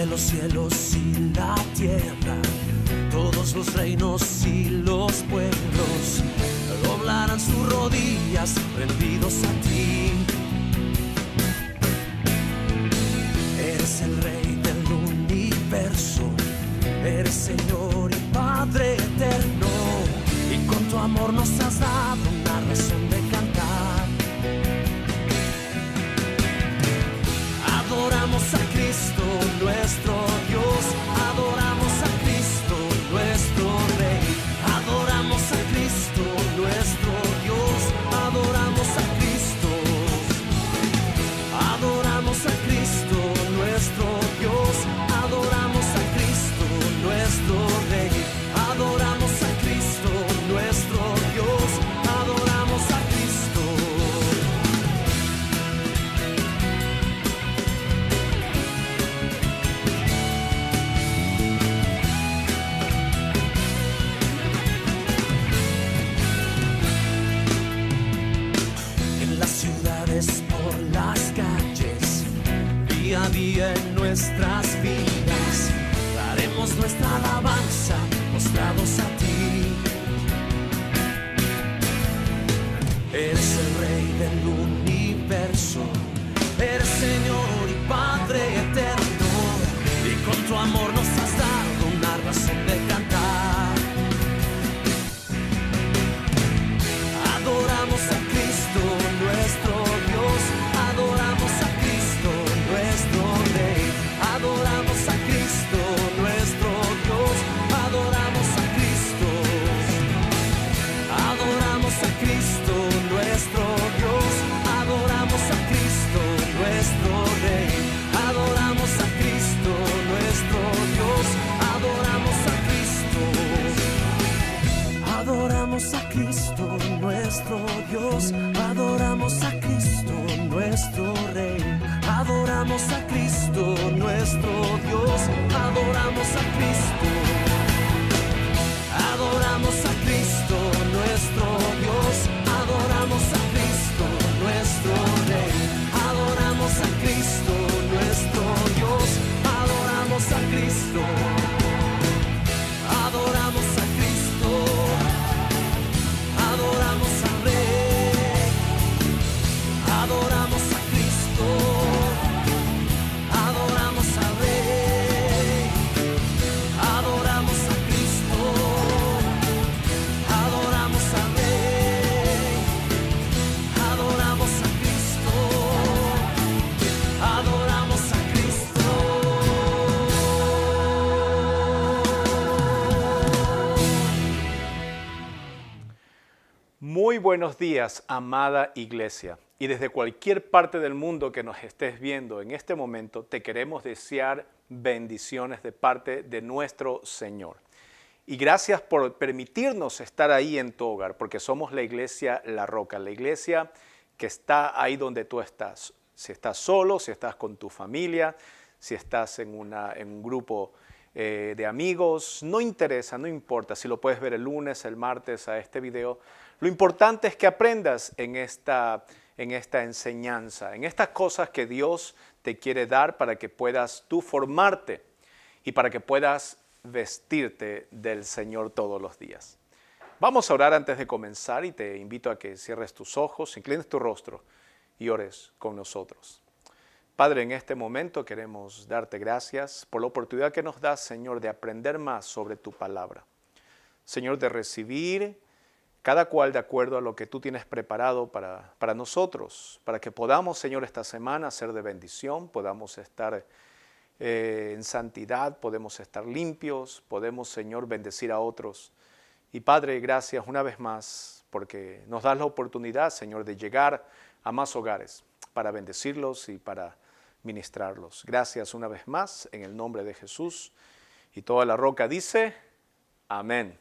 de los cielos y la tierra, todos los reinos y los pueblos doblarán sus rodillas rendidos a ti. Eres el Rey del universo, eres Señor y Padre eterno, y con tu amor nos has dado una razón de cantar. Adoramos a Cristo nuestro Dios, adoramos a Cristo nuestro Rey, adoramos a Cristo nuestro Dios, adoramos a Cristo, adoramos a Cristo nuestro Dios, adoramos a Cristo nuestro Rey, adoramos a Cristo nuestro Dios, adoramos a Cristo. En las ciudades, por las calles, día a día en nuestras vidas, daremos nuestra alabanza postrados a ti. Eres el Rey del universo, eres Señor y Padre eterno, y con tu amor nos has dado una razón de cantar. Adoramos a Cristo nuestro Dios, adoramos a Cristo nuestro Rey, adoramos a Cristo nuestro Dios, adoramos a Cristo, adoramos a Cristo nuestro Dios, adoramos a Cristo nuestro Rey, adoramos a Cristo nuestro Dios, adoramos a Cristo, adoramos a Cristo nuestro Dios, adoramos a Cristo nuestro Rey, adoramos a Cristo nuestro Dios, adoramos a Cristo, adoramos a Cristo nuestro Dios, adoramos a Cristo nuestro Rey, adoramos a Cristo nuestro Dios, adoramos a Cristo, adoramos a Cristo, adoramos al Rey, adoramos a Cristo, adoramos al Rey, adoramos a Cristo, adoramos al Rey, adoramos a Cristo, adoramos a Cristo. Muy buenos días, amada iglesia. Y desde cualquier parte del mundo que nos estés viendo en este momento, te queremos desear bendiciones de parte de nuestro Señor. Y gracias por permitirnos estar ahí en tu hogar, porque somos la iglesia La Roca, la iglesia que está ahí donde tú estás. Si estás solo, si estás con tu familia, si estás en un grupo de amigos, no interesa, no importa si lo puedes ver el lunes, el martes a este video. Lo importante es que aprendas en esta enseñanza, en estas cosas que Dios te quiere dar para que puedas tú formarte y para que puedas vestirte del Señor todos los días. Vamos a orar antes de comenzar y te invito a que cierres tus ojos, inclines tu rostro y ores con nosotros. Padre, en este momento queremos darte gracias por la oportunidad que nos das, Señor, de aprender más sobre tu palabra. Señor, de recibir cada cual de acuerdo a lo que tú tienes preparado para nosotros, para que podamos, Señor, esta semana ser de bendición, podamos estar en santidad, podemos estar limpios, podemos, Señor, bendecir a otros. Y Padre, gracias una vez más porque nos das la oportunidad, Señor, de llegar a más hogares para bendecirlos y para ministrarlos. Gracias una vez más en el nombre de Jesús. Y toda la roca dice, amén.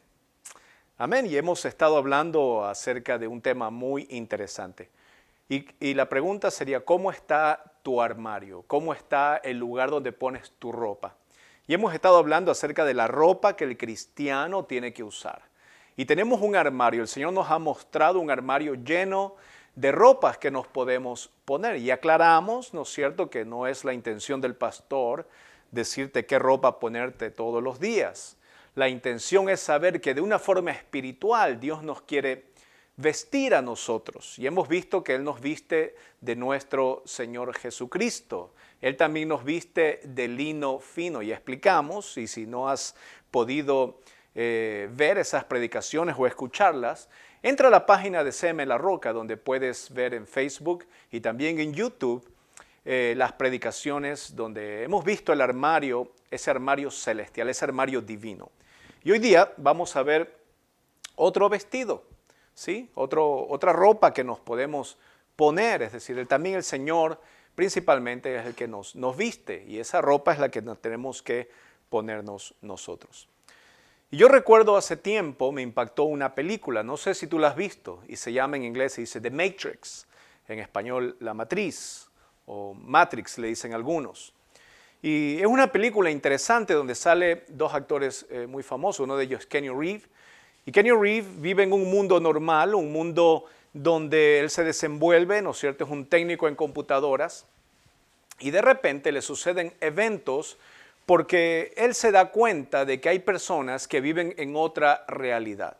Amén. Y hemos estado hablando acerca de un tema muy interesante. Y la pregunta sería, ¿cómo está tu armario? ¿Cómo está el lugar donde pones tu ropa? Y hemos estado hablando acerca de la ropa que el cristiano tiene que usar. Y tenemos un armario. El Señor nos ha mostrado un armario lleno de ropas que nos podemos poner. Y aclaramos, ¿no es cierto?, que no es la intención del pastor decirte qué ropa ponerte todos los días. La intención es saber que de una forma espiritual Dios nos quiere vestir a nosotros. Y hemos visto que Él nos viste de nuestro Señor Jesucristo. Él también nos viste de lino fino. Y explicamos, y si no has podido ver esas predicaciones o escucharlas, entra a la página de CM La Roca, donde puedes ver en Facebook y también en YouTube las predicaciones donde hemos visto el armario, ese armario celestial, ese armario divino. Y hoy día vamos a ver otro vestido, ¿sí? Otra ropa que nos podemos poner, es decir, también el Señor principalmente es el que nos viste, y esa ropa es la que nos tenemos que ponernos nosotros. Y yo recuerdo hace tiempo me impactó una película, no sé si tú la has visto, y se llama en inglés, se dice The Matrix, en español La Matriz, o Matrix le dicen algunos. Y es una película interesante donde sale dos actores muy famosos, uno de ellos es Keanu Reeves. Y Keanu Reeves vive en un mundo normal, un mundo donde él se desenvuelve, ¿no es cierto? Es un técnico en computadoras. Y de repente le suceden eventos porque él se da cuenta de que hay personas que viven en otra realidad.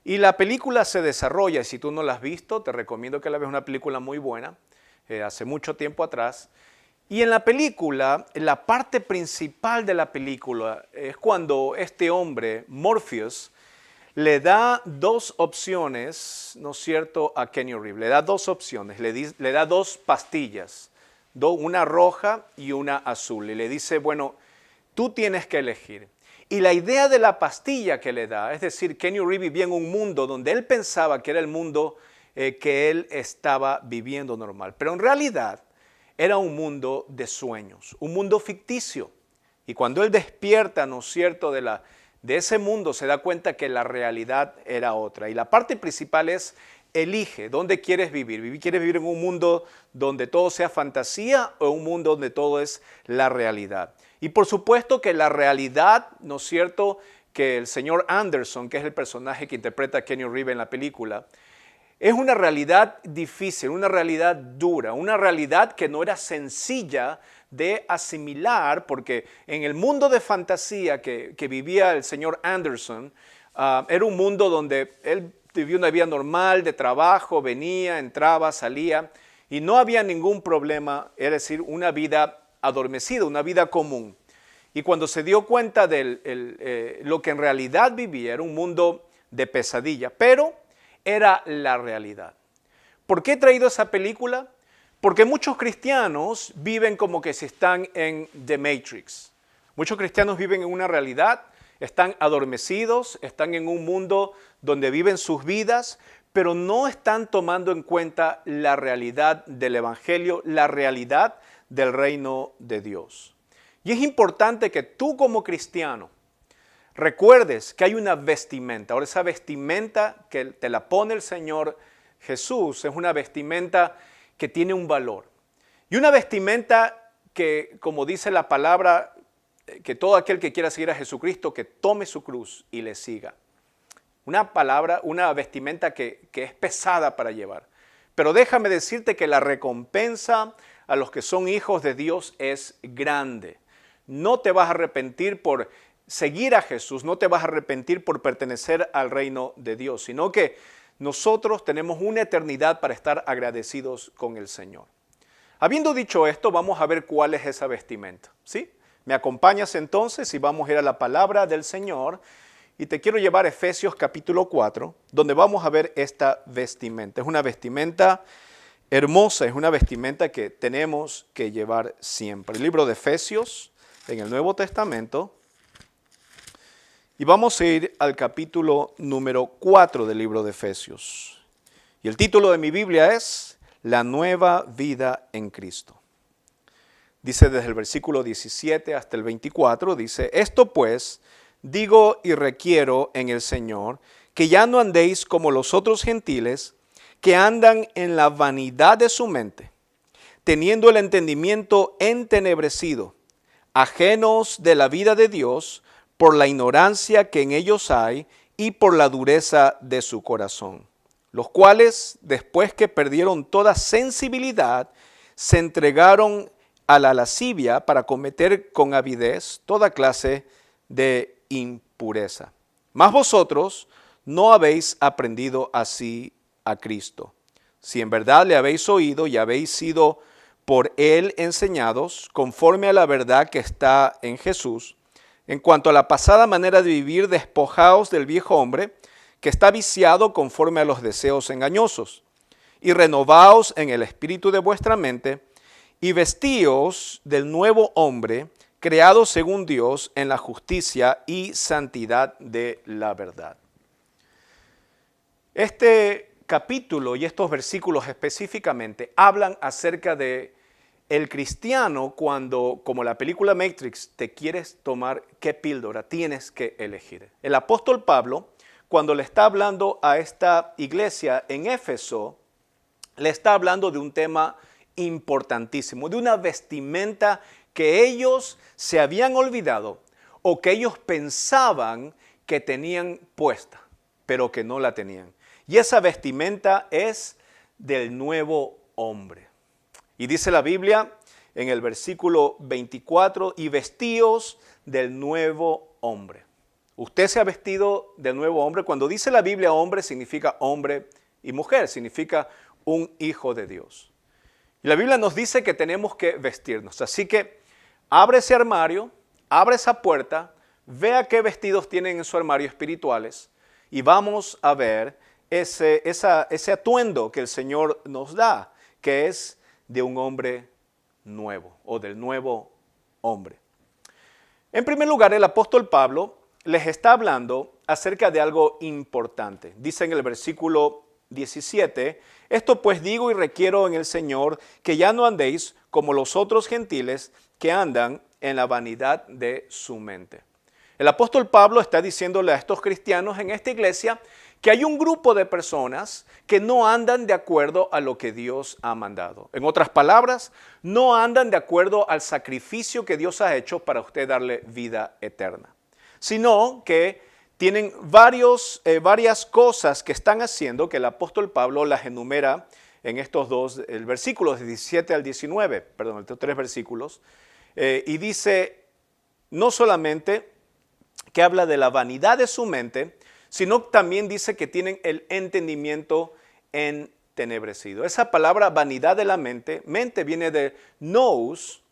Y la película se desarrolla, y si tú no la has visto, te recomiendo que la veas, una película muy buena, hace mucho tiempo atrás. Y en la película, la parte principal de la película es cuando este hombre, Morpheus, le da dos opciones, ¿no es cierto?, a Keanu Reeves. Le da dos opciones, le da dos pastillas, una roja y una azul. Y le dice, bueno, tú tienes que elegir. Y la idea de la pastilla que le da, es decir, Keanu Reeves vivía en un mundo donde él pensaba que era el mundo que él estaba viviendo normal. Pero en realidad era un mundo de sueños, un mundo ficticio. Y cuando él despierta, ¿no es cierto?, de ese mundo, se da cuenta que la realidad era otra. Y la parte principal es, elige dónde quieres vivir. ¿Quieres vivir en un mundo donde todo sea fantasía o en un mundo donde todo es la realidad? Y por supuesto que la realidad, ¿no es cierto?, que el señor Anderson, que es el personaje que interpreta a Keanu Reeves en la película, es una realidad difícil, una realidad dura, una realidad que no era sencilla de asimilar, porque en el mundo de fantasía que vivía el señor Anderson, era un mundo donde él vivía una vida normal de trabajo, venía, entraba, salía, y no había ningún problema, es decir, una vida adormecida, una vida común. Y cuando se dio cuenta de lo que en realidad vivía, era un mundo de pesadilla, pero era la realidad. ¿Por qué he traído esa película? Porque muchos cristianos viven como que si están en The Matrix. Muchos cristianos viven en una realidad, están adormecidos, están en un mundo donde viven sus vidas, pero no están tomando en cuenta la realidad del Evangelio, la realidad del reino de Dios. Y es importante que tú como cristiano recuerdes que hay una vestimenta. Ahora, esa vestimenta que te la pone el Señor Jesús es una vestimenta que tiene un valor. Y una vestimenta que, como dice la palabra, que todo aquel que quiera seguir a Jesucristo, que tome su cruz y le siga. Una vestimenta que es pesada para llevar. Pero déjame decirte que la recompensa a los que son hijos de Dios es grande. No te vas a arrepentir por seguir a Jesús, no te vas a arrepentir por pertenecer al reino de Dios, sino que nosotros tenemos una eternidad para estar agradecidos con el Señor. Habiendo dicho esto, vamos a ver cuál es esa vestimenta, ¿sí? ¿Me acompañas entonces y vamos a ir a la palabra del Señor? Y te quiero llevar a Efesios capítulo 4, donde vamos a ver esta vestimenta. Es una vestimenta hermosa, es una vestimenta que tenemos que llevar siempre. El libro de Efesios, en el Nuevo Testamento. Y vamos a ir al capítulo número 4 del libro de Efesios. Y el título de mi Biblia es La nueva vida en Cristo. Dice desde el versículo 17 hasta el 24, dice, esto pues, digo y requiero en el Señor, que ya no andéis como los otros gentiles, que andan en la vanidad de su mente, teniendo el entendimiento entenebrecido, ajenos de la vida de Dios, por la ignorancia que en ellos hay y por la dureza de su corazón, los cuales, después que perdieron toda sensibilidad, se entregaron a la lascivia para cometer con avidez toda clase de impureza. Mas vosotros no habéis aprendido así a Cristo. Si en verdad le habéis oído y habéis sido por él enseñados, conforme a la verdad que está en Jesús, en cuanto a la pasada manera de vivir, despojaos del viejo hombre, que está viciado conforme a los deseos engañosos, y renovaos en el espíritu de vuestra mente, y vestíos del nuevo hombre, creado según Dios en la justicia y santidad de la verdad. Este capítulo y estos versículos específicamente hablan acerca de el cristiano cuando, como la película Matrix, te quieres tomar qué píldora tienes que elegir. El apóstol Pablo, cuando le está hablando a esta iglesia en Éfeso, le está hablando de un tema importantísimo, de una vestimenta que ellos se habían olvidado o que ellos pensaban que tenían puesta, pero que no la tenían. Y esa vestimenta es del nuevo hombre. Y dice la Biblia en el versículo 24, y vestíos del nuevo hombre. Usted se ha vestido del nuevo hombre. Cuando dice la Biblia hombre, significa hombre y mujer, significa un hijo de Dios. Y la Biblia nos dice que tenemos que vestirnos. Así que abre ese armario, abre esa puerta, vea qué vestidos tienen en su armario espirituales y vamos a ver ese atuendo que el Señor nos da, que es de un hombre nuevo o del nuevo hombre. En primer lugar, el apóstol Pablo les está hablando acerca de algo importante. Dice en el versículo 17, esto pues digo y requiero en el Señor que ya no andéis como los otros gentiles que andan en la vanidad de su mente. El apóstol Pablo está diciéndole a estos cristianos en esta iglesia que hay un grupo de personas que no andan de acuerdo a lo que Dios ha mandado. En otras palabras, no andan de acuerdo al sacrificio que Dios ha hecho para usted darle vida eterna, sino que tienen varias cosas que están haciendo, que el apóstol Pablo las enumera en estos el versículos de 17 al 19, estos 3 versículos, y dice no solamente que habla de la vanidad de su mente, sino también dice que tienen el entendimiento entenebrecido. Esa palabra vanidad de la mente viene de nous,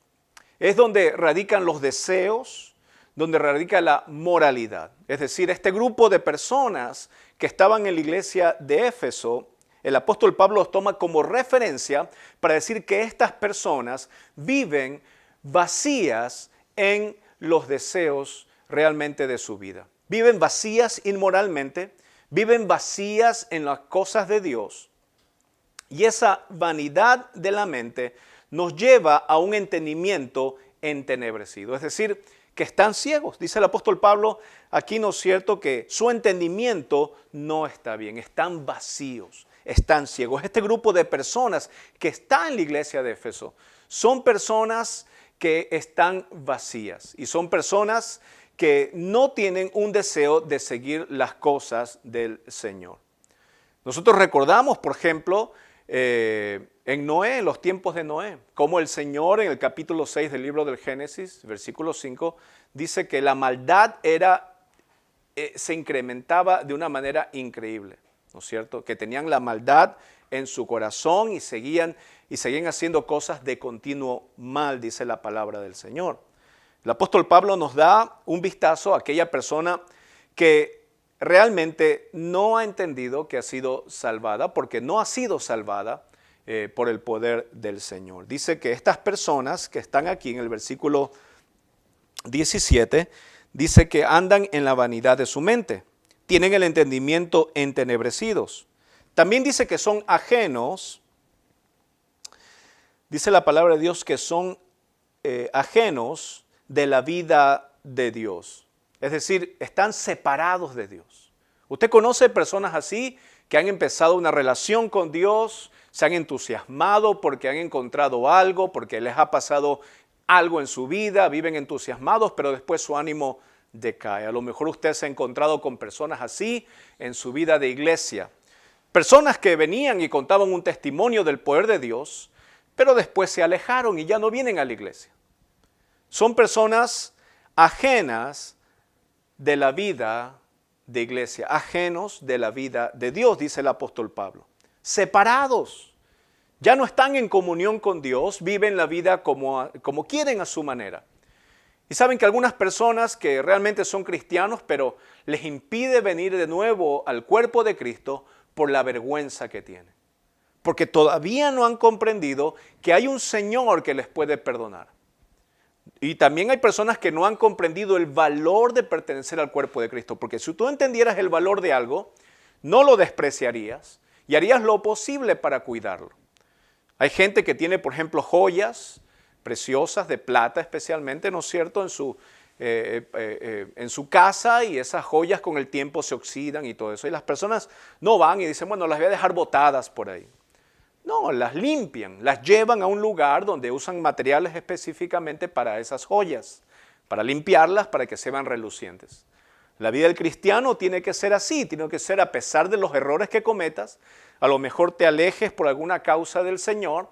es donde radican los deseos, donde radica la moralidad. Es decir, este grupo de personas que estaban en la iglesia de Éfeso, el apóstol Pablo los toma como referencia para decir que estas personas viven vacías en los deseos realmente de su vida. Viven vacías inmoralmente, viven vacías en las cosas de Dios. Y esa vanidad de la mente nos lleva a un entendimiento entenebrecido. Es decir, que están ciegos. Dice el apóstol Pablo, aquí no es cierto que su entendimiento no está bien. Están vacíos, están ciegos. Este grupo de personas que está en la iglesia de Éfeso son personas que están vacías y son personas que no tienen un deseo de seguir las cosas del Señor. Nosotros recordamos, por ejemplo, en Noé, en los tiempos de Noé, cómo el Señor en el capítulo 6 del libro del Génesis, versículo 5, dice que la maldad se incrementaba de una manera increíble, ¿no es cierto? Que tenían la maldad en su corazón y seguían haciendo cosas de continuo mal, dice la palabra del Señor. El apóstol Pablo nos da un vistazo a aquella persona que realmente no ha entendido que ha sido salvada, porque no ha sido salvada por el poder del Señor. Dice que estas personas que están aquí en el versículo 17, dice que andan en la vanidad de su mente, tienen el entendimiento entenebrecidos. También dice que son ajenos, dice la palabra de Dios que son ajenos de la vida de Dios. Es decir, están separados de Dios. ¿Usted conoce personas así que han empezado una relación con Dios, se han entusiasmado porque han encontrado algo, porque les ha pasado algo en su vida, viven entusiasmados, pero después su ánimo decae? A lo mejor usted se ha encontrado con personas así en su vida de iglesia. Personas que venían y contaban un testimonio del poder de Dios, pero después se alejaron y ya no vienen a la iglesia. Son personas ajenas de la vida de iglesia, ajenos de la vida de Dios, dice el apóstol Pablo. Separados, ya no están en comunión con Dios, viven la vida como quieren a su manera. Y saben que algunas personas que realmente son cristianos, pero les impide venir de nuevo al cuerpo de Cristo por la vergüenza que tienen. Porque todavía no han comprendido que hay un Señor que les puede perdonar. Y también hay personas que no han comprendido el valor de pertenecer al cuerpo de Cristo. Porque si tú entendieras el valor de algo, no lo despreciarías y harías lo posible para cuidarlo. Hay gente que tiene, por ejemplo, joyas preciosas de plata especialmente, ¿no es cierto?, en su casa, y esas joyas con el tiempo se oxidan y todo eso. Y las personas no van y dicen, bueno, las voy a dejar botadas por ahí. No, las limpian, las llevan a un lugar donde usan materiales específicamente para esas joyas, para limpiarlas, para que se vean relucientes. La vida del cristiano tiene que ser así, tiene que ser a pesar de los errores que cometas, a lo mejor te alejes por alguna causa del Señor,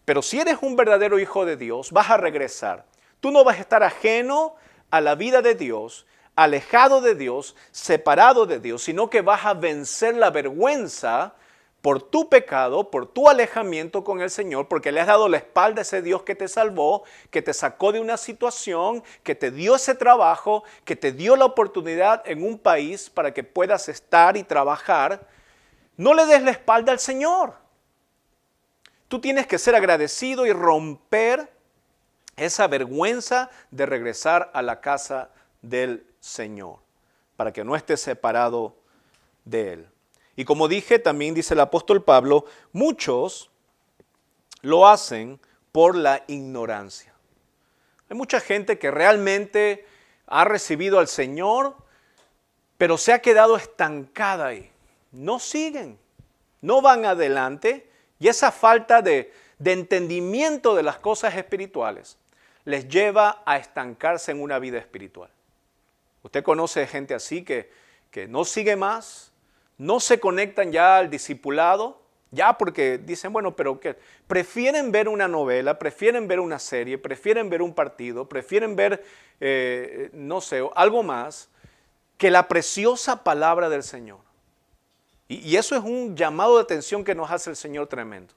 pero si eres un verdadero hijo de Dios, vas a regresar. Tú no vas a estar ajeno a la vida de Dios, alejado de Dios, separado de Dios, sino que vas a vencer la vergüenza por tu pecado, por tu alejamiento con el Señor, porque le has dado la espalda a ese Dios que te salvó, que te sacó de una situación, que te dio ese trabajo, que te dio la oportunidad en un país para que puedas estar y trabajar. No le des la espalda al Señor. Tú tienes que ser agradecido y romper esa vergüenza de regresar a la casa del Señor, para que no estés separado de Él. Y como dije, también dice el apóstol Pablo, muchos lo hacen por la ignorancia. Hay mucha gente que realmente ha recibido al Señor, pero se ha quedado estancada ahí. No siguen, no van adelante, y esa falta de entendimiento de las cosas espirituales les lleva a estancarse en una vida espiritual. Usted conoce gente así que no sigue más, no se conectan ya al discipulado, ya porque dicen, bueno, pero que prefieren ver una novela, prefieren ver una serie, prefieren ver un partido, prefieren ver, no sé, algo más que la preciosa palabra del Señor. Y eso es un llamado de atención que nos hace el Señor tremendo.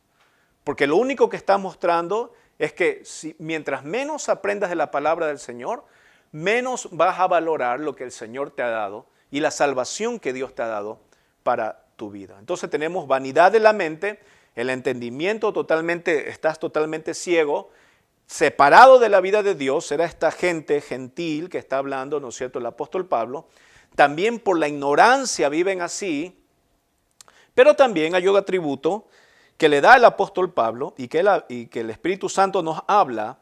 Porque lo único que está mostrando es que mientras menos aprendas de la palabra del Señor, menos vas a valorar lo que el Señor te ha dado y la salvación que Dios te ha dado para tu vida. Entonces tenemos vanidad de la mente, el entendimiento estás totalmente ciego, separado de la vida de Dios. Será esta gente gentil que está hablando, ¿no es cierto?, el apóstol Pablo. También por la ignorancia viven así, pero también hay un atributo que le da el apóstol Pablo y que el Espíritu Santo nos habla,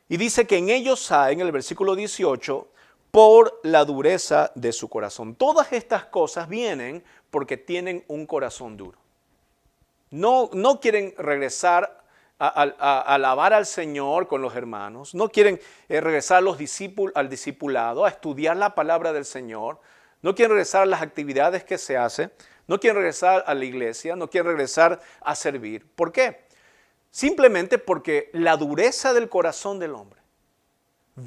y dice que en ellos hay, en el versículo 18, por la dureza de su corazón. Todas estas cosas vienen porque tienen un corazón duro. No quieren regresar a alabar al Señor con los hermanos, no quieren regresar al discipulado, a estudiar la palabra del Señor, no quieren regresar a las actividades que se hacen, no quieren regresar a la iglesia, no quieren regresar a servir. ¿Por qué? Simplemente porque la dureza del corazón del hombre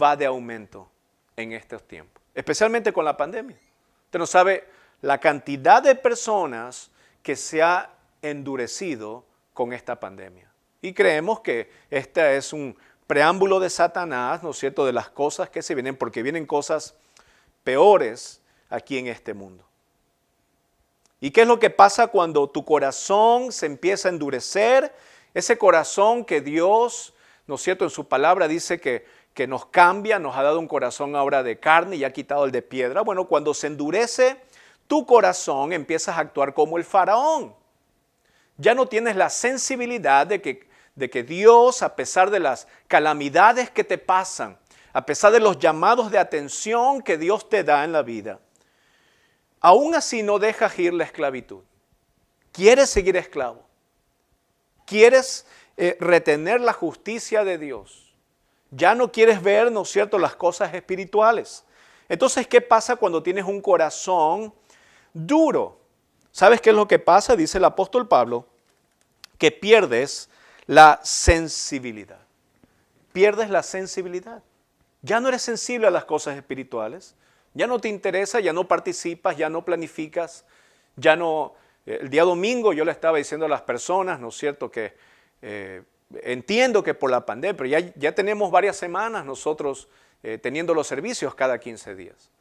va de aumento en estos tiempos, especialmente con la pandemia. Usted no sabe la cantidad de personas que se ha endurecido con esta pandemia. Y creemos que este es un preámbulo de Satanás, ¿no es cierto?, de las cosas que se vienen, porque vienen cosas peores aquí en este mundo. ¿Y qué es lo que pasa cuando tu corazón se empieza a endurecer? Ese corazón que Dios, ¿no es cierto?, en su palabra dice que nos cambia, nos ha dado un corazón ahora de carne y ha quitado el de piedra. Bueno, cuando se endurece tu corazón, empiezas a actuar como el faraón. Ya no tienes la sensibilidad de que Dios, a pesar de las calamidades que te pasan, a pesar de los llamados de atención que Dios te da en la vida, aún así no dejas ir la esclavitud. Quieres seguir esclavo. Quieres retener la justicia de Dios. Ya no quieres ver, ¿no es cierto?, las cosas espirituales. Entonces, ¿qué pasa cuando tienes un corazón duro? ¿Sabes qué es lo que pasa? Dice el apóstol Pablo, que pierdes la sensibilidad. Pierdes la sensibilidad. Ya no eres sensible a las cosas espirituales. Ya no te interesa, ya no participas, ya no planificas, ya no... El día domingo yo le estaba diciendo a las personas, ¿no es cierto?, que entiendo que por la pandemia, pero ya tenemos varias semanas nosotros teniendo los servicios cada 15 días.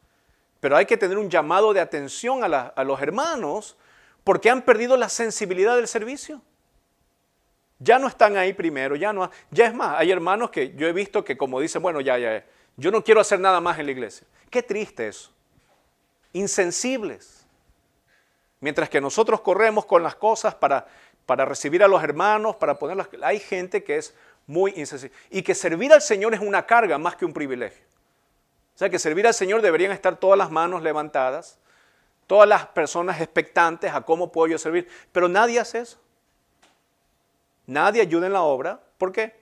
Pero hay que tener un llamado de atención a los hermanos porque han perdido la sensibilidad del servicio. Ya no están ahí primero, ya es más, hay hermanos que yo he visto que como dicen, bueno, ya, yo no quiero hacer nada más en la iglesia. Qué triste eso. Insensibles. Mientras que nosotros corremos con las cosas para recibir a los hermanos, para ponerlas, hay gente que es muy insensible. Y que servir al Señor es una carga más que un privilegio. O sea que servir al Señor deberían estar todas las manos levantadas, todas las personas expectantes a cómo puedo yo servir, pero nadie hace eso. Nadie ayuda en la obra. ¿Por qué?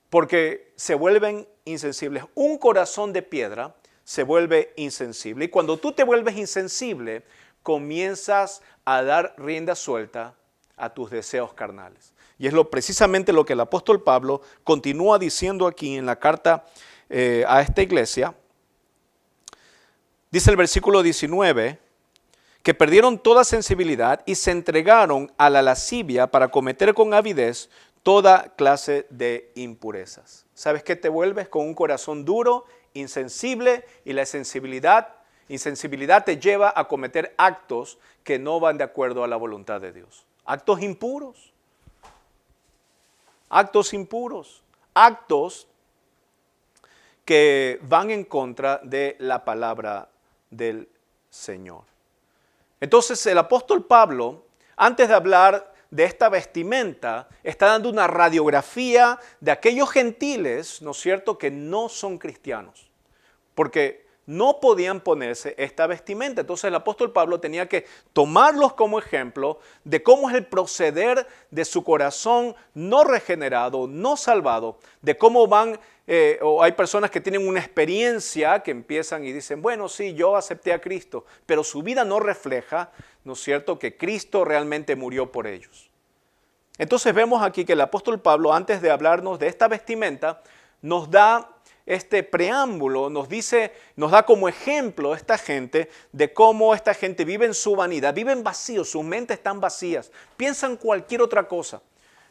Porque se vuelven insensibles. Un corazón de piedra se vuelve insensible. Y cuando tú te vuelves insensible, comienzas a dar rienda suelta a tus deseos carnales. Y es precisamente lo que el apóstol Pablo continúa diciendo aquí en la carta a esta iglesia. Dice el versículo 19, que perdieron toda sensibilidad y se entregaron a la lascivia para cometer con avidez toda clase de impurezas. ¿Sabes qué te vuelves? Con un corazón duro, insensible, y la insensibilidad te lleva a cometer actos que no van de acuerdo a la voluntad de Dios. Actos impuros. Actos impuros. Actos que van en contra de la palabra del Señor. Entonces el apóstol Pablo, antes de hablar de esta vestimenta, está dando una radiografía de aquellos gentiles, ¿no es cierto?, que no son cristianos, porque no podían ponerse esta vestimenta. Entonces el apóstol Pablo tenía que tomarlos como ejemplo de cómo es el proceder de su corazón no regenerado, no salvado, de cómo van, o hay personas que tienen una experiencia que empiezan y dicen, bueno, sí, yo acepté a Cristo, pero su vida no refleja, ¿no es cierto?, que Cristo realmente murió por ellos. Entonces vemos aquí que el apóstol Pablo, antes de hablarnos de esta vestimenta, nos da este preámbulo, nos da como ejemplo esta gente de cómo esta gente vive en su vanidad, viven vacíos, sus mentes están vacías, piensan cualquier otra cosa,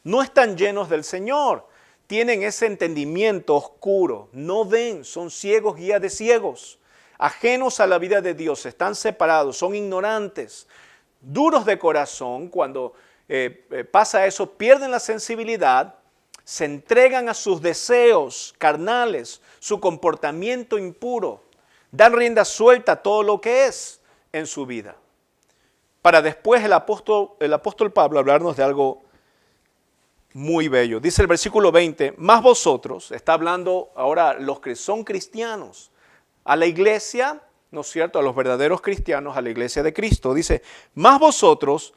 no están llenos del Señor, tienen ese entendimiento oscuro, no ven, son ciegos, guía de ciegos, ajenos a la vida de Dios, están separados, son ignorantes, duros de corazón. Cuando pasa eso, pierden la sensibilidad, se entregan a sus deseos carnales, su comportamiento impuro, dan rienda suelta a todo lo que es en su vida. Para después el apóstol Pablo hablarnos de algo muy bello. Dice el versículo 20, más vosotros, está hablando ahora los que son cristianos, a la iglesia, ¿no es cierto?, a los verdaderos cristianos, a la iglesia de Cristo. Dice, más vosotros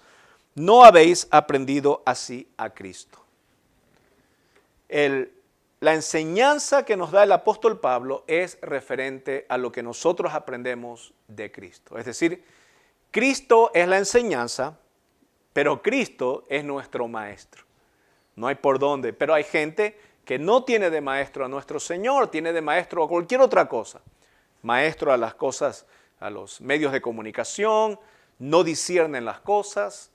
no habéis aprendido así a Cristo. La enseñanza que nos da el apóstol Pablo es referente a lo que nosotros aprendemos de Cristo. Es decir, Cristo es la enseñanza, pero Cristo es nuestro maestro. No hay por dónde, pero hay gente que no tiene de maestro a nuestro Señor, tiene de maestro a cualquier otra cosa. Maestro a las cosas, a los medios de comunicación, no disciernen las cosas,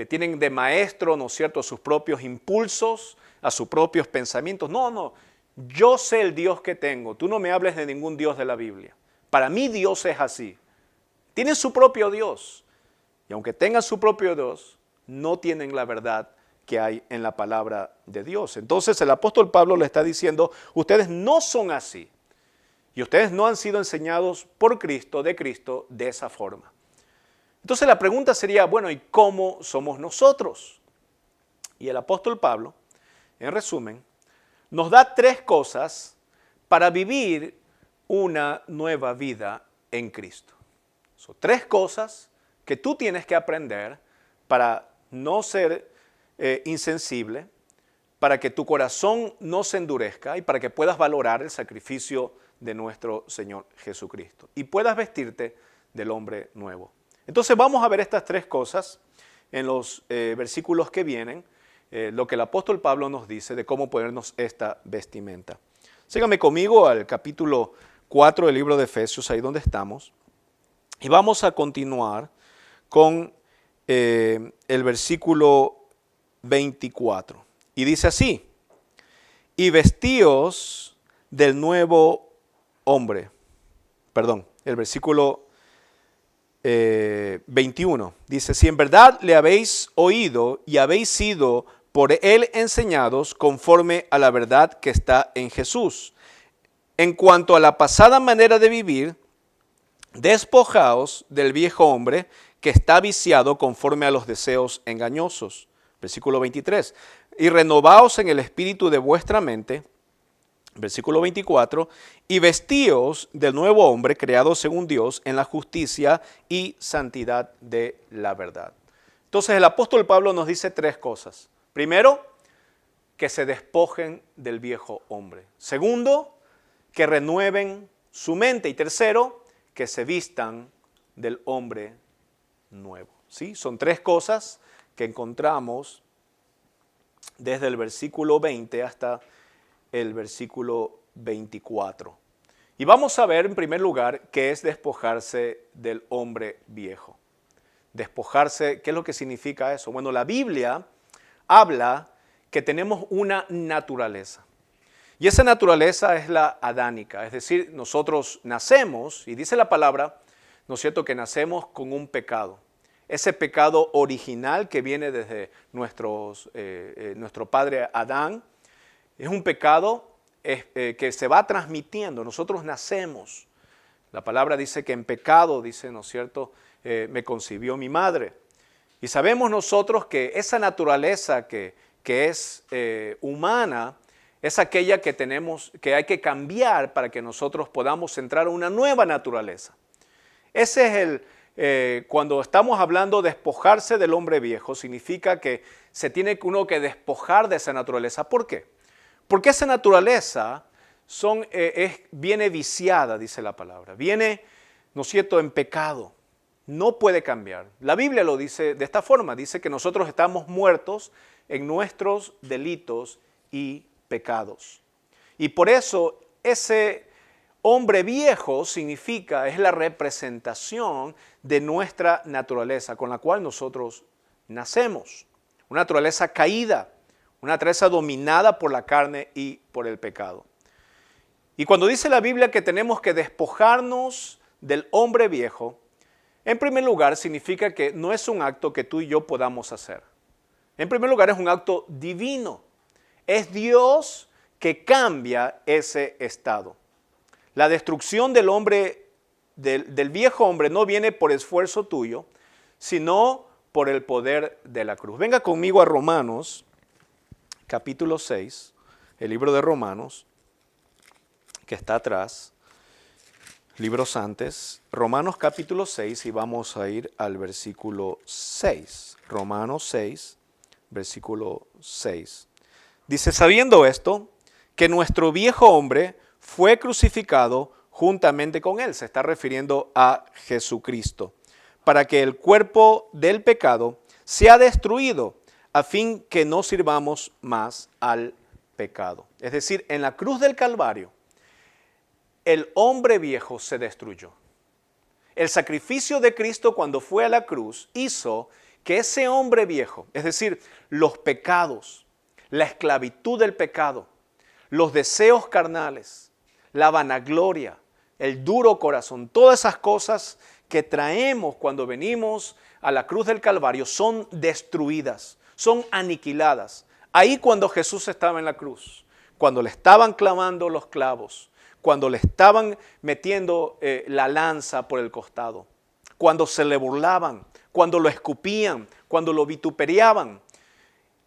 tienen de maestro, ¿no es cierto?, a sus propios impulsos, a sus propios pensamientos. No, yo sé el Dios que tengo, tú no me hables de ningún Dios de la Biblia. Para mí Dios es así. Tienen su propio Dios, y aunque tengan su propio Dios, no tienen la verdad que hay en la palabra de Dios. Entonces el apóstol Pablo le está diciendo, ustedes no son así, y ustedes no han sido enseñados por Cristo, de esa forma. Entonces la pregunta sería, bueno, ¿y cómo somos nosotros? Y el apóstol Pablo, en resumen, nos da 3 cosas para vivir una nueva vida en Cristo. Son 3 cosas que tú tienes que aprender para no ser insensible, para que tu corazón no se endurezca y para que puedas valorar el sacrificio de nuestro Señor Jesucristo y puedas vestirte del hombre nuevo. Entonces vamos a ver estas 3 cosas en los versículos que vienen. lo que el apóstol Pablo nos dice de cómo ponernos esta vestimenta. Síganme conmigo al capítulo 4 del libro de Efesios, ahí donde estamos. Y vamos a continuar con el versículo 24. Y dice así: y vestíos del nuevo hombre. Perdón, el versículo 21. Dice: si en verdad le habéis oído y habéis sido por él enseñados conforme a la verdad que está en Jesús. En cuanto a la pasada manera de vivir, despojaos del viejo hombre que está viciado conforme a los deseos engañosos. Versículo 23. Y renovaos en el espíritu de vuestra mente. Versículo 24. Y vestíos del nuevo hombre creado según Dios en la justicia y santidad de la verdad. Entonces el apóstol Pablo nos dice tres cosas. Primero, que se despojen del viejo hombre. Segundo, que renueven su mente. Y tercero, que se vistan del hombre nuevo. ¿Sí? Son tres cosas que encontramos desde el versículo 20 hasta el versículo 24. Y vamos a ver en primer lugar qué es despojarse del hombre viejo. Despojarse, ¿qué es lo que significa eso? Bueno, la Biblia habla que tenemos una naturaleza. Y esa naturaleza es la adánica, es decir, nosotros nacemos, y dice la palabra, ¿no es cierto?, que nacemos con un pecado. Ese pecado original que viene desde nuestro padre Adán, es un pecado que se va transmitiendo. Nosotros nacemos. La palabra dice que en pecado, dice, ¿no es cierto?, me concibió mi madre. Y sabemos nosotros que esa naturaleza que es humana es aquella que tenemos, que hay que cambiar para que nosotros podamos entrar a una nueva naturaleza. Ese es cuando estamos hablando de despojarse del hombre viejo, significa que se tiene uno que despojar de esa naturaleza. ¿Por qué? Porque esa naturaleza viene viciada, dice la palabra. Viene, ¿no es cierto?, en pecado. No puede cambiar. La Biblia lo dice de esta forma. Dice que nosotros estamos muertos en nuestros delitos y pecados. Y por eso ese hombre viejo es la representación de nuestra naturaleza con la cual nosotros nacemos. Una naturaleza caída, una naturaleza dominada por la carne y por el pecado. Y cuando dice la Biblia que tenemos que despojarnos del hombre viejo, en primer lugar significa que no es un acto que tú y yo podamos hacer. En primer lugar es un acto divino. Es Dios que cambia ese estado. La destrucción del hombre, del viejo hombre, no viene por esfuerzo tuyo, sino por el poder de la cruz. Venga conmigo a Romanos, capítulo 6, el libro de Romanos, que está atrás, libros antes, Romanos capítulo 6, y vamos a ir al versículo 6. Romanos 6, versículo 6. Dice: sabiendo esto, que nuestro viejo hombre fue crucificado juntamente con él. Se está refiriendo a Jesucristo. Para que el cuerpo del pecado sea destruido, a fin que no sirvamos más al pecado. Es decir, en la cruz del Calvario, el hombre viejo se destruyó. El sacrificio de Cristo cuando fue a la cruz hizo que ese hombre viejo, es decir, los pecados, la esclavitud del pecado, los deseos carnales, la vanagloria, el duro corazón, todas esas cosas que traemos cuando venimos a la cruz del Calvario son destruidas, son aniquiladas. Ahí cuando Jesús estaba en la cruz, cuando le estaban clavando los clavos, cuando le estaban metiendo la lanza por el costado, cuando se le burlaban, cuando lo escupían, cuando lo vituperiaban.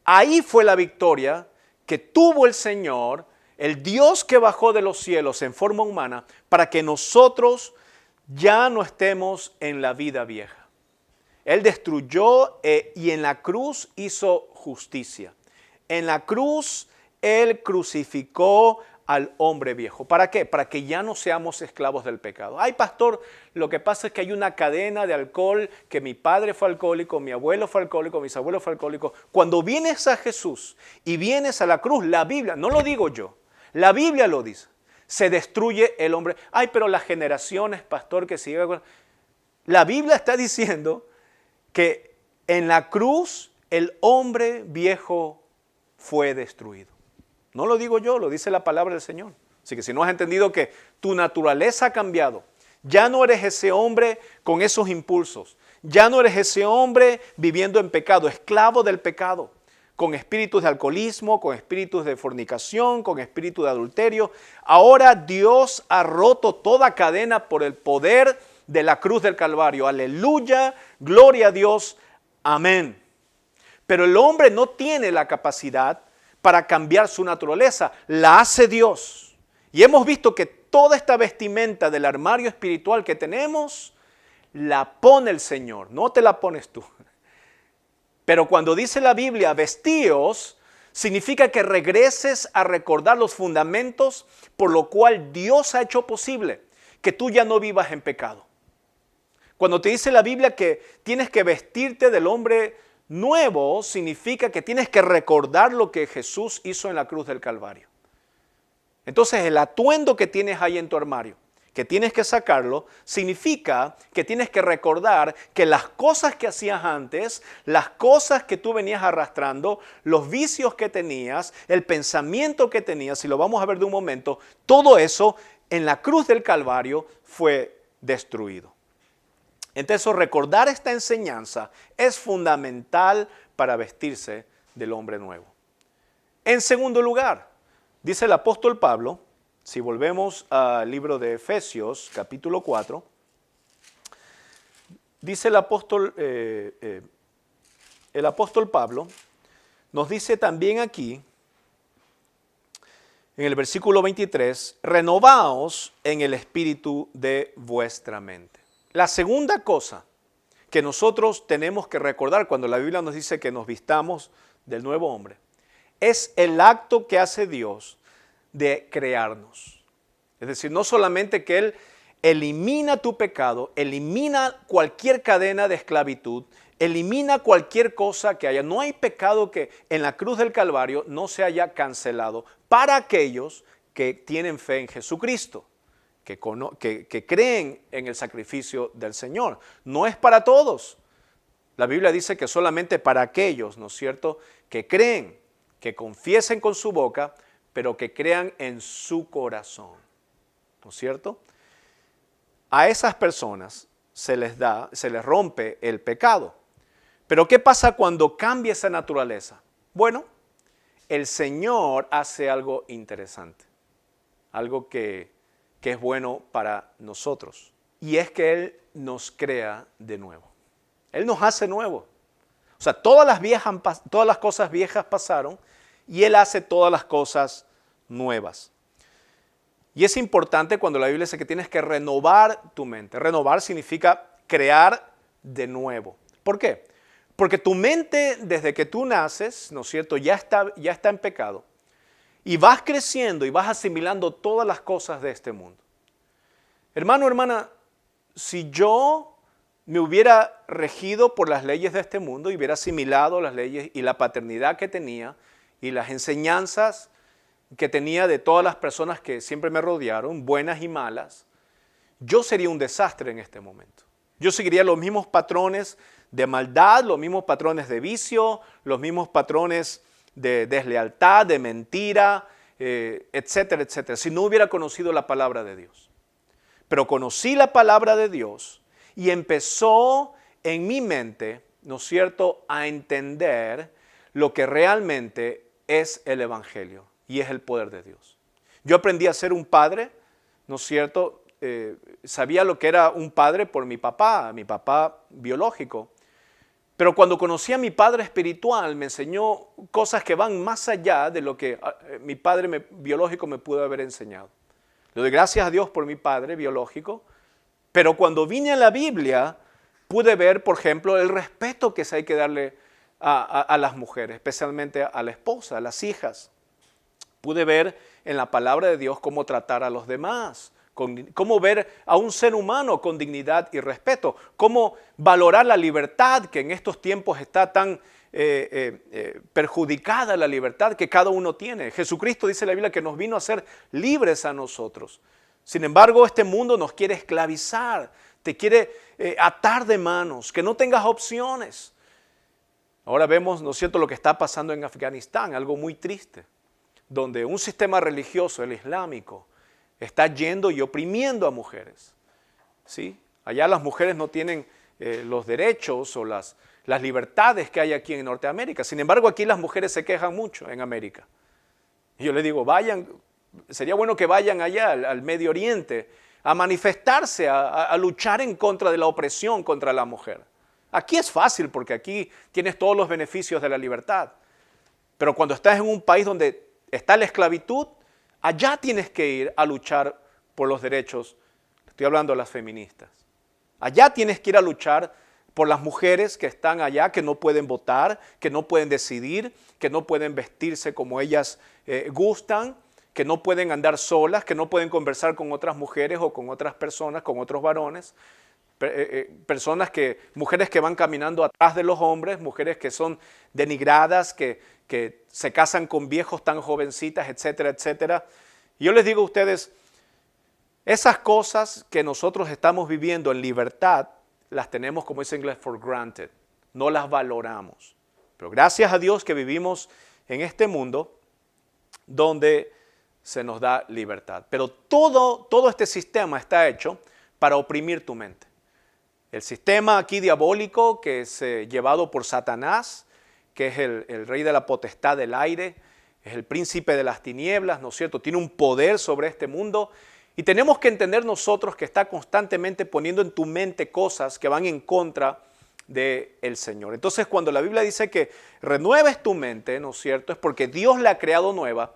Ahí fue la victoria que tuvo el Señor, el Dios que bajó de los cielos en forma humana, para que nosotros ya no estemos en la vida vieja. Él destruyó y en la cruz hizo justicia. En la cruz Él crucificó al hombre viejo. ¿Para qué? Para que ya no seamos esclavos del pecado. Ay, pastor, lo que pasa es que hay una cadena de alcohol, que mi padre fue alcohólico, mi abuelo fue alcohólico, mis abuelos fue alcohólico. Cuando vienes a Jesús y vienes a la cruz, la Biblia, no lo digo yo, la Biblia lo dice, se destruye el hombre. Ay, pero las generaciones, pastor, que sigue. La Biblia está diciendo que en la cruz el hombre viejo fue destruido. No lo digo yo, lo dice la palabra del Señor. Así que si no has entendido que tu naturaleza ha cambiado, ya no eres ese hombre con esos impulsos, ya no eres ese hombre viviendo en pecado, esclavo del pecado, con espíritus de alcoholismo, con espíritus de fornicación, con espíritu de adulterio. Ahora Dios ha roto toda cadena por el poder de la cruz del Calvario. Aleluya, gloria a Dios, amén. Pero el hombre no tiene la capacidad para cambiar su naturaleza, la hace Dios. Y hemos visto que toda esta vestimenta del armario espiritual que tenemos, la pone el Señor, no te la pones tú. Pero cuando dice la Biblia, vestíos, significa que regreses a recordar los fundamentos por lo cual Dios ha hecho posible que tú ya no vivas en pecado. Cuando te dice la Biblia que tienes que vestirte del hombre nuevo, significa que tienes que recordar lo que Jesús hizo en la cruz del Calvario. Entonces el atuendo que tienes ahí en tu armario, que tienes que sacarlo, significa que tienes que recordar que las cosas que hacías antes, las cosas que tú venías arrastrando, los vicios que tenías, el pensamiento que tenías, y lo vamos a ver de un momento, todo eso en la cruz del Calvario fue destruido. Entonces, recordar esta enseñanza es fundamental para vestirse del hombre nuevo. En segundo lugar, dice el apóstol Pablo, si volvemos al libro de Efesios, capítulo 4, dice el apóstol Pablo, nos dice también aquí, en el versículo 23, renovaos en el espíritu de vuestra mente. La segunda cosa que nosotros tenemos que recordar cuando la Biblia nos dice que nos vistamos del nuevo hombre, es el acto que hace Dios de crearnos. Es decir, no solamente que Él elimina tu pecado, elimina cualquier cadena de esclavitud, elimina cualquier cosa que haya. No hay pecado que en la cruz del Calvario no se haya cancelado para aquellos que tienen fe en Jesucristo. Que creen en el sacrificio del Señor. No es para todos. La Biblia dice que solamente para aquellos, ¿no es cierto?, que creen, que confiesen con su boca, pero que crean en su corazón. ¿No es cierto? A esas personas se les rompe el pecado. Pero ¿qué pasa cuando cambia esa naturaleza? Bueno, el Señor hace algo interesante. Algo que es bueno para nosotros. Y es que Él nos crea de nuevo. Él nos hace nuevo. O sea, todas las cosas viejas pasaron y Él hace todas las cosas nuevas. Y es importante cuando la Biblia dice que tienes que renovar tu mente. Renovar significa crear de nuevo. ¿Por qué? Porque tu mente, desde que tú naces, ¿no es cierto?, ya está en pecado. Y vas creciendo y vas asimilando todas las cosas de este mundo. Hermano, hermana, si yo me hubiera regido por las leyes de este mundo y hubiera asimilado las leyes y la paternidad que tenía y las enseñanzas que tenía de todas las personas que siempre me rodearon, buenas y malas, yo sería un desastre en este momento. Yo seguiría los mismos patrones de maldad, los mismos patrones de vicio, los mismos patrones de deslealtad, de mentira, etcétera, etcétera, si no hubiera conocido la palabra de Dios. Pero conocí la palabra de Dios y empezó en mi mente, ¿no es cierto?, a entender lo que realmente es el Evangelio y es el poder de Dios. Yo aprendí a ser un padre, ¿no es cierto? Sabía lo que era un padre por mi papá biológico. Pero cuando conocí a mi padre espiritual, me enseñó cosas que van más allá de lo que mi padre biológico me pudo haber enseñado. Le doy gracias a Dios por mi padre biológico, pero cuando vine a la Biblia, pude ver, por ejemplo, el respeto que se hay que darle a las mujeres, especialmente a la esposa, a las hijas. Pude ver en la palabra de Dios cómo tratar a los demás, cómo ver a un ser humano con dignidad y respeto, cómo valorar la libertad, que en estos tiempos está tan perjudicada la libertad que cada uno tiene. Jesucristo dice en la Biblia que nos vino a ser libres a nosotros. Sin embargo, este mundo nos quiere esclavizar, te quiere atar de manos, que no tengas opciones. Ahora vemos, ¿no es cierto?, lo que está pasando en Afganistán, algo muy triste, donde un sistema religioso, el islámico, está yendo y oprimiendo a mujeres. ¿Sí? Allá las mujeres no tienen los derechos o las libertades que hay aquí en Norteamérica. Sin embargo, aquí las mujeres se quejan mucho en América. Y yo les digo, vayan, sería bueno que vayan allá al Medio Oriente a manifestarse, a luchar en contra de la opresión contra la mujer. Aquí es fácil porque aquí tienes todos los beneficios de la libertad. Pero cuando estás en un país donde está la esclavitud, allá tienes que ir a luchar por los derechos. Estoy hablando de las feministas. Allá tienes que ir a luchar por las mujeres que están allá, que no pueden votar, que no pueden decidir, que no pueden vestirse como ellas gustan, que no pueden andar solas, que no pueden conversar con otras mujeres o con otras personas, con otros varones. Mujeres que van caminando atrás de los hombres, mujeres que son denigradas, que se casan con viejos tan jovencitas, etcétera, etcétera. Y yo les digo a ustedes, esas cosas que nosotros estamos viviendo en libertad, las tenemos, como dice en inglés, for granted. No las valoramos. Pero gracias a Dios que vivimos en este mundo donde se nos da libertad. Pero todo este sistema está hecho para oprimir tu mente. El sistema aquí diabólico que es llevado por Satanás, que es el rey de la potestad del aire, es el príncipe de las tinieblas, ¿no es cierto? Tiene un poder sobre este mundo y tenemos que entender nosotros que está constantemente poniendo en tu mente cosas que van en contra del Señor. Entonces, cuando la Biblia dice que renueves tu mente, ¿no es cierto? Es porque Dios la ha creado nueva,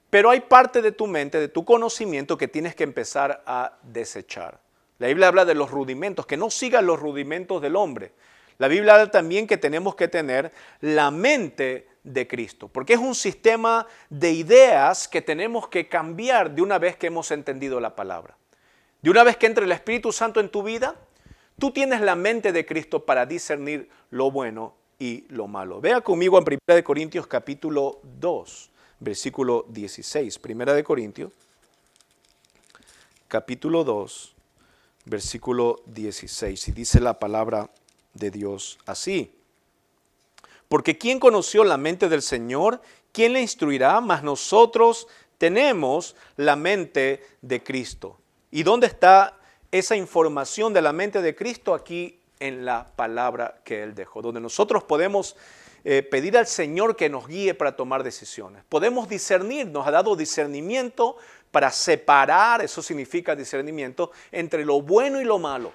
pero hay parte de tu mente, de tu conocimiento que tienes que empezar a desechar. La Biblia habla de los rudimentos, que no sigan los rudimentos del hombre. La Biblia habla también que tenemos que tener la mente de Cristo, porque es un sistema de ideas que tenemos que cambiar de una vez que hemos entendido la palabra. De una vez que entre el Espíritu Santo en tu vida, tú tienes la mente de Cristo para discernir lo bueno y lo malo. Vea conmigo en 1 Corintios capítulo 2, versículo 16. 1 Corintios capítulo 2. Versículo 16, y dice la palabra de Dios así. Porque ¿quién conoció la mente del Señor? ¿Quién le instruirá? Mas nosotros tenemos la mente de Cristo. ¿Y dónde está esa información de la mente de Cristo? Aquí en la palabra que Él dejó, donde nosotros podemos pedir al Señor que nos guíe para tomar decisiones. Podemos discernir, nos ha dado discernimiento para separar, eso significa discernimiento, entre lo bueno y lo malo.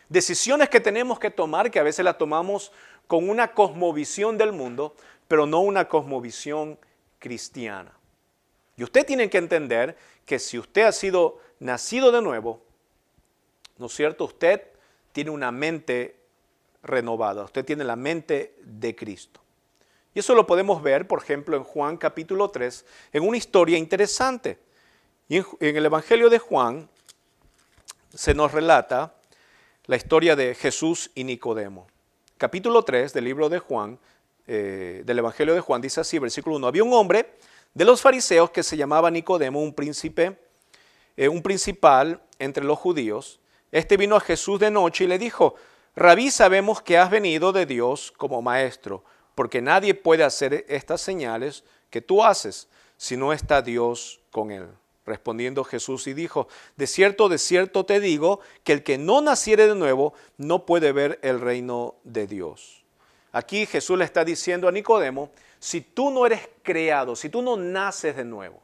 Decisiones que tenemos que tomar, que a veces las tomamos con una cosmovisión del mundo, pero no una cosmovisión cristiana. Y usted tiene que entender que si usted ha sido nacido de nuevo, ¿no es cierto? Usted tiene una mente renovada, usted tiene la mente de Cristo. Y eso lo podemos ver, por ejemplo, en Juan capítulo 3, en una historia interesante. Y en el Evangelio de Juan se nos relata la historia de Jesús y Nicodemo. Capítulo 3 del libro de Juan, del Evangelio de Juan, dice así, versículo 1. Había un hombre de los fariseos que se llamaba Nicodemo, un principal entre los judíos. Este vino a Jesús de noche y le dijo, Rabí, sabemos que has venido de Dios como maestro, porque nadie puede hacer estas señales que tú haces, si no está Dios con él. Respondiendo Jesús y dijo, de cierto te digo, que el que no naciere de nuevo no puede ver el reino de Dios. Aquí Jesús le está diciendo a Nicodemo, si tú no eres creado, si tú no naces de nuevo,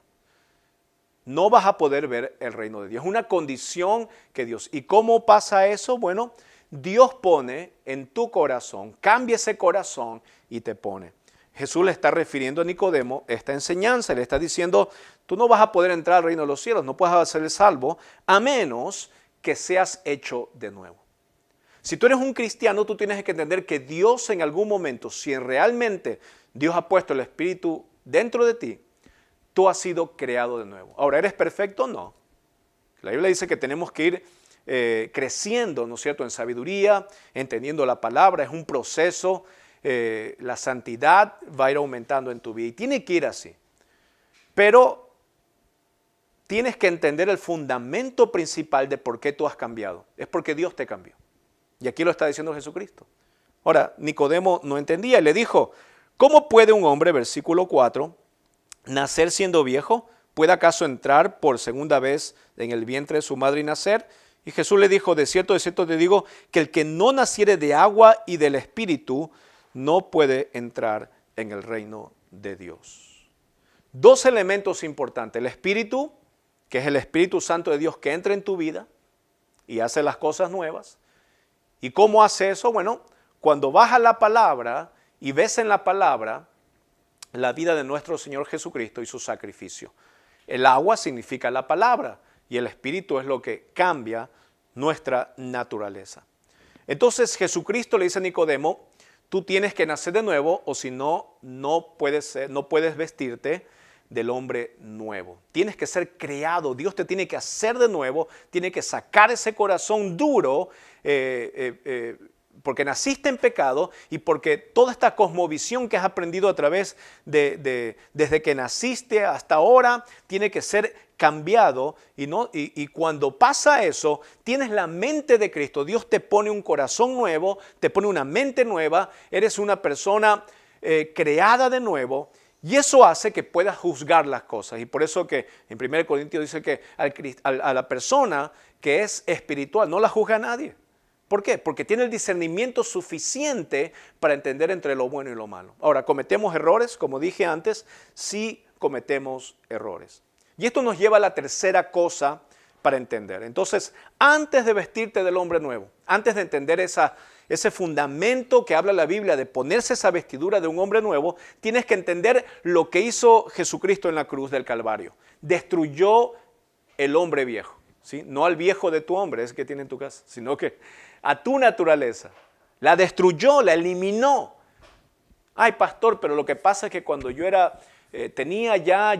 no vas a poder ver el reino de Dios. Es una condición que Dios. ¿Y cómo pasa eso? Bueno, Dios pone en tu corazón, cambia ese corazón y te pone. Jesús le está refiriendo a Nicodemo esta enseñanza, le está diciendo, tú no vas a poder entrar al reino de los cielos, no puedes ser salvo, a menos que seas hecho de nuevo. Si tú eres un cristiano, tú tienes que entender que Dios en algún momento, si realmente Dios ha puesto el Espíritu dentro de ti, tú has sido creado de nuevo. Ahora, ¿eres perfecto? No. La Biblia dice que tenemos que ir creciendo, ¿no es cierto?, en sabiduría, entendiendo la palabra. Es un proceso. La santidad va a ir aumentando en tu vida y tiene que ir así. Pero tienes que entender el fundamento principal de por qué tú has cambiado. Es porque Dios te cambió. Y aquí lo está diciendo Jesucristo. Ahora, Nicodemo no entendía y le dijo, ¿cómo puede un hombre, versículo 4, nacer siendo viejo? ¿Puede acaso entrar por segunda vez en el vientre de su madre y nacer? Y Jesús le dijo, de cierto te digo, que el que no naciere de agua y del Espíritu no puede entrar en el reino de Dios. Dos elementos importantes, el Espíritu, que es el Espíritu Santo de Dios que entra en tu vida y hace las cosas nuevas. ¿Y cómo hace eso? Bueno, cuando vas a la palabra y ves en la palabra la vida de nuestro Señor Jesucristo y su sacrificio. El agua significa la palabra y el Espíritu es lo que cambia nuestra naturaleza. Entonces Jesucristo le dice a Nicodemo, tú tienes que nacer de nuevo o si no, no puedes vestirte del hombre nuevo. Tienes que ser creado. Dios te tiene que hacer de nuevo, tiene que sacar ese corazón duro porque naciste en pecado y porque toda esta cosmovisión que has aprendido a través desde que naciste hasta ahora tiene que ser cambiado y cuando pasa eso, tienes la mente de Cristo. Dios te pone un corazón nuevo, te pone una mente nueva, eres una persona creada de nuevo y eso hace que puedas juzgar las cosas. Y por eso que en 1 Corintios dice que a la persona que es espiritual no la juzga a nadie. ¿Por qué? Porque tiene el discernimiento suficiente para entender entre lo bueno y lo malo. Ahora, ¿cometemos errores? Como dije antes, sí cometemos errores. Y esto nos lleva a la tercera cosa para entender. Entonces, antes de vestirte del hombre nuevo, antes de entender ese fundamento que habla la Biblia de ponerse esa vestidura de un hombre nuevo, tienes que entender lo que hizo Jesucristo en la cruz del Calvario. Destruyó el hombre viejo. ¿Sí? No al viejo de tu hombre, es que tiene en tu casa, sino que a tu naturaleza. La destruyó, la eliminó. Ay, pastor, pero lo que pasa es que cuando yo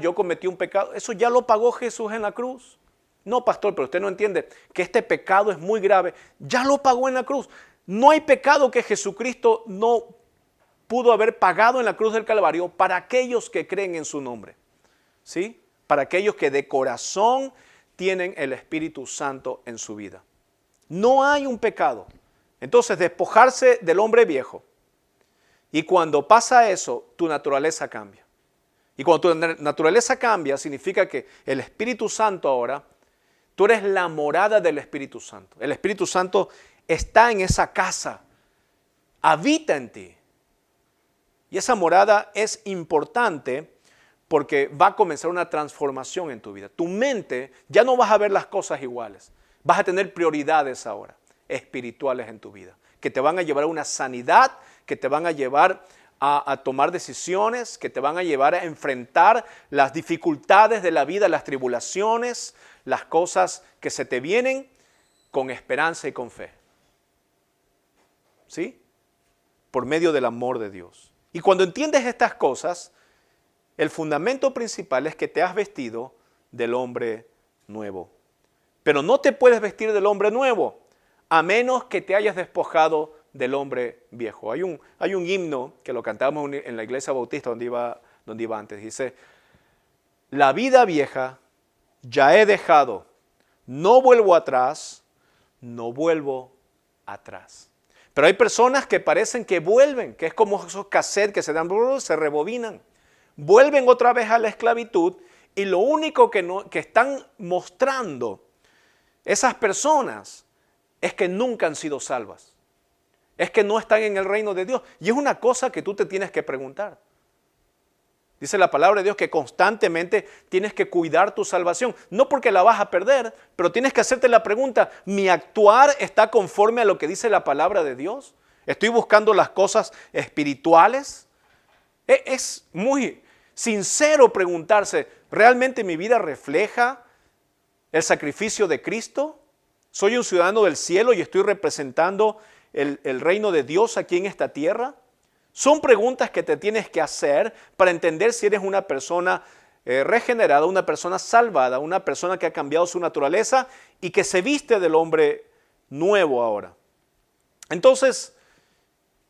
yo cometí un pecado. Eso ya lo pagó Jesús en la cruz. No, pastor, pero usted no entiende que este pecado es muy grave. Ya lo pagó en la cruz. No hay pecado que Jesucristo no pudo haber pagado en la cruz del Calvario para aquellos que creen en su nombre. ¿Sí? Para aquellos que de corazón tienen el Espíritu Santo en su vida. No hay un pecado. Entonces, despojarse del hombre viejo. Y cuando pasa eso, tu naturaleza cambia. Y cuando tu naturaleza cambia, significa que el Espíritu Santo ahora, tú eres la morada del Espíritu Santo. El Espíritu Santo está en esa casa, habita en ti. Y esa morada es importante porque va a comenzar una transformación en tu vida. Tu mente, ya no vas a ver las cosas iguales. Vas a tener prioridades ahora, espirituales en tu vida, que te van a llevar a una sanidad, que te van a llevar a tomar decisiones, que te van a llevar a enfrentar las dificultades de la vida, las tribulaciones, las cosas que se te vienen con esperanza y con fe. ¿Sí? Por medio del amor de Dios. Y cuando entiendes estas cosas, el fundamento principal es que te has vestido del hombre nuevo. Pero no te puedes vestir del hombre nuevo a menos que te hayas despojado del hombre viejo. Hay un himno que lo cantábamos en la iglesia bautista donde iba antes. Dice, la vida vieja ya he dejado, no vuelvo atrás, no vuelvo atrás. Pero hay personas que parecen que vuelven, que es como esos cassettes que se rebobinan. Vuelven otra vez a la esclavitud y lo único que están mostrando esas personas es que nunca han sido salvas. Es que no están en el reino de Dios. Y es una cosa que tú te tienes que preguntar. Dice la palabra de Dios que constantemente tienes que cuidar tu salvación. No porque la vas a perder, pero tienes que hacerte la pregunta, ¿mi actuar está conforme a lo que dice la palabra de Dios? ¿Estoy buscando las cosas espirituales? Es muy sincero preguntarse, ¿realmente mi vida refleja el sacrificio de Cristo? ¿Soy un ciudadano del cielo y estoy representando el reino de Dios aquí en esta tierra? Son preguntas que te tienes que hacer para entender si eres una persona regenerada, una persona salvada, una persona que ha cambiado su naturaleza y que se viste del hombre nuevo ahora. Entonces,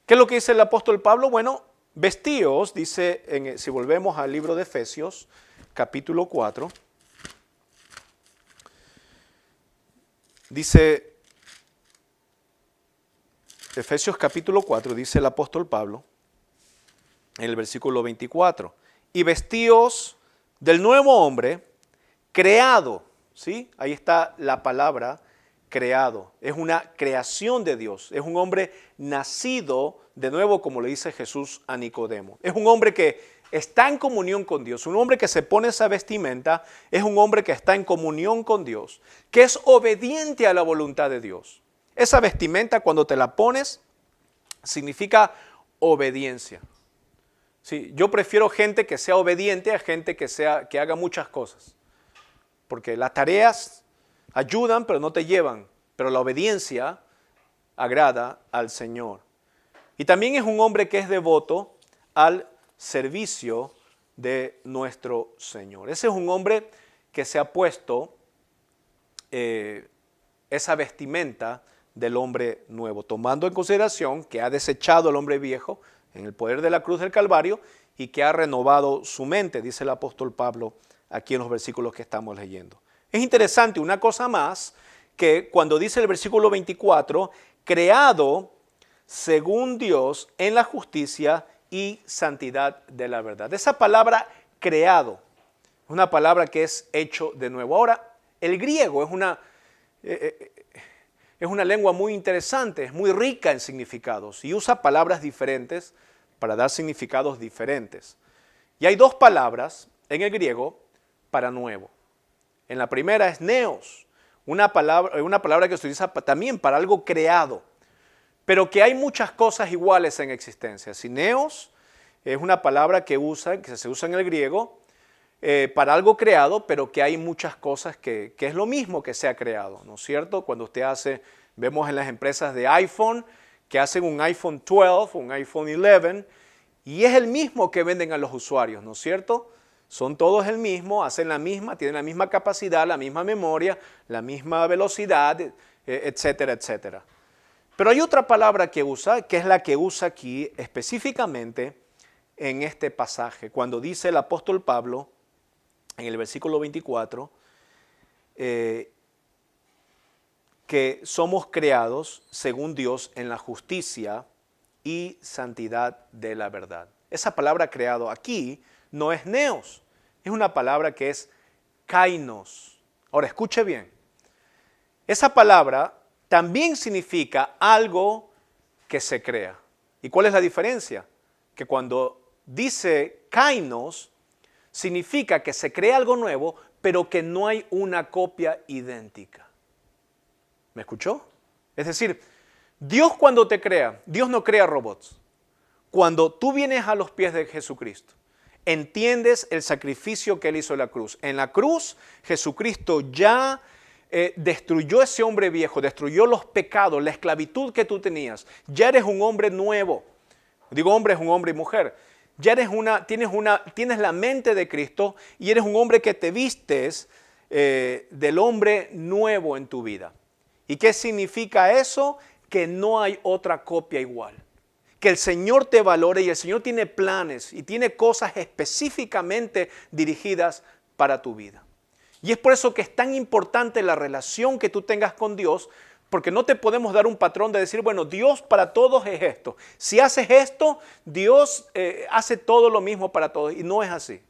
¿qué es lo que dice el apóstol Pablo? Bueno, vestíos, dice, si volvemos al libro de Efesios, capítulo 4, dice, Efesios capítulo 4, dice el apóstol Pablo, en el versículo 24, y vestíos del nuevo hombre, creado, ¿sí? Ahí está la palabra creado, es una creación de Dios, es un hombre nacido de nuevo, como le dice Jesús a Nicodemo. Es un hombre que está en comunión con Dios, un hombre que se pone esa vestimenta, es un hombre que está en comunión con Dios, que es obediente a la voluntad de Dios. Esa vestimenta, cuando te la pones, significa obediencia. Sí, yo prefiero gente que sea obediente a gente que haga muchas cosas. Porque las tareas ayudan, pero no te llevan. Pero la obediencia agrada al Señor. Y también es un hombre que es devoto al servicio de nuestro Señor. Ese es un hombre que se ha puesto esa vestimenta del hombre nuevo, tomando en consideración que ha desechado al hombre viejo en el poder de la cruz del Calvario y que ha renovado su mente, dice el apóstol Pablo aquí en los versículos que estamos leyendo. Es interesante una cosa más, que cuando dice el versículo 24, creado según Dios en la justicia y santidad de la verdad. Esa palabra creado es una palabra que es hecho de nuevo. Ahora, el griego es una lengua muy interesante, es muy rica en significados y usa palabras diferentes para dar significados diferentes. Y hay dos palabras en el griego para nuevo. En la primera es neos, una palabra que se utiliza también para algo creado, pero que hay muchas cosas iguales en existencia. Si neos es una palabra que se usa en el griego para algo creado, pero que hay muchas cosas que es lo mismo que se ha creado, ¿no es cierto? Cuando vemos en las empresas de iPhone, que hacen un iPhone 12, un iPhone 11, y es el mismo que venden a los usuarios, ¿no es cierto? Son todos el mismo, hacen la misma, tienen la misma capacidad, la misma memoria, la misma velocidad, etcétera, etcétera. Pero hay otra palabra que usa, que es la que usa aquí específicamente en este pasaje, cuando dice el apóstol Pablo, en el versículo 24, que somos creados según Dios en la justicia y santidad de la verdad. Esa palabra creado aquí no es neos, es una palabra que es kainos. Ahora escuche bien, esa palabra también significa algo que se crea. ¿Y cuál es la diferencia? Que cuando dice kainos, significa que se crea algo nuevo, pero que no hay una copia idéntica. ¿Me escuchó? Es decir, Dios cuando te crea, Dios no crea robots. Cuando tú vienes a los pies de Jesucristo, entiendes el sacrificio que Él hizo en la cruz. En la cruz, Jesucristo ya destruyó ese hombre viejo, destruyó los pecados, la esclavitud que tú tenías. Ya eres un hombre nuevo. Digo hombre, es un hombre y mujer. Ya tienes la mente de Cristo y eres un hombre que te vistes del hombre nuevo en tu vida. ¿Y qué significa eso? Que no hay otra copia igual. Que el Señor te valore y el Señor tiene planes y tiene cosas específicamente dirigidas para tu vida. Y es por eso que es tan importante la relación que tú tengas con Dios, porque no te podemos dar un patrón de decir, bueno, Dios para todos es esto. Si haces esto, Dios hace todo lo mismo para todos. Y no es así.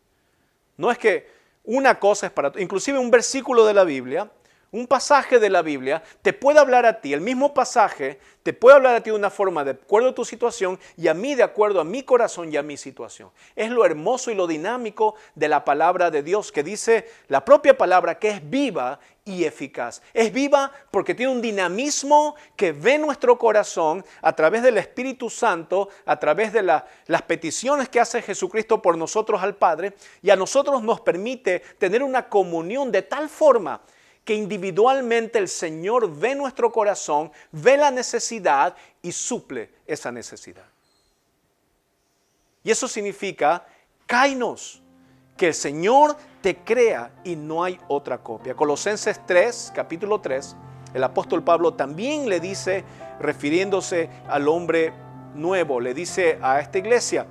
No es que una cosa es para todos. Inclusive un versículo de la Biblia, un pasaje de la Biblia, te puede hablar a ti, el mismo pasaje te puede hablar a ti de una forma de acuerdo a tu situación y a mí de acuerdo a mi corazón y a mi situación. Es lo hermoso y lo dinámico de la palabra de Dios, que dice la propia palabra que es viva y eficaz. Es viva porque tiene un dinamismo que ve nuestro corazón a través del Espíritu Santo, a través de las peticiones que hace Jesucristo por nosotros al Padre, y a nosotros nos permite tener una comunión de tal forma que individualmente el Señor ve nuestro corazón, ve la necesidad y suple esa necesidad. Y eso significa kainos, que el Señor te crea y no hay otra copia. Colosenses 3, capítulo 3, el apóstol Pablo también le dice, refiriéndose al hombre nuevo, le dice a esta iglesia,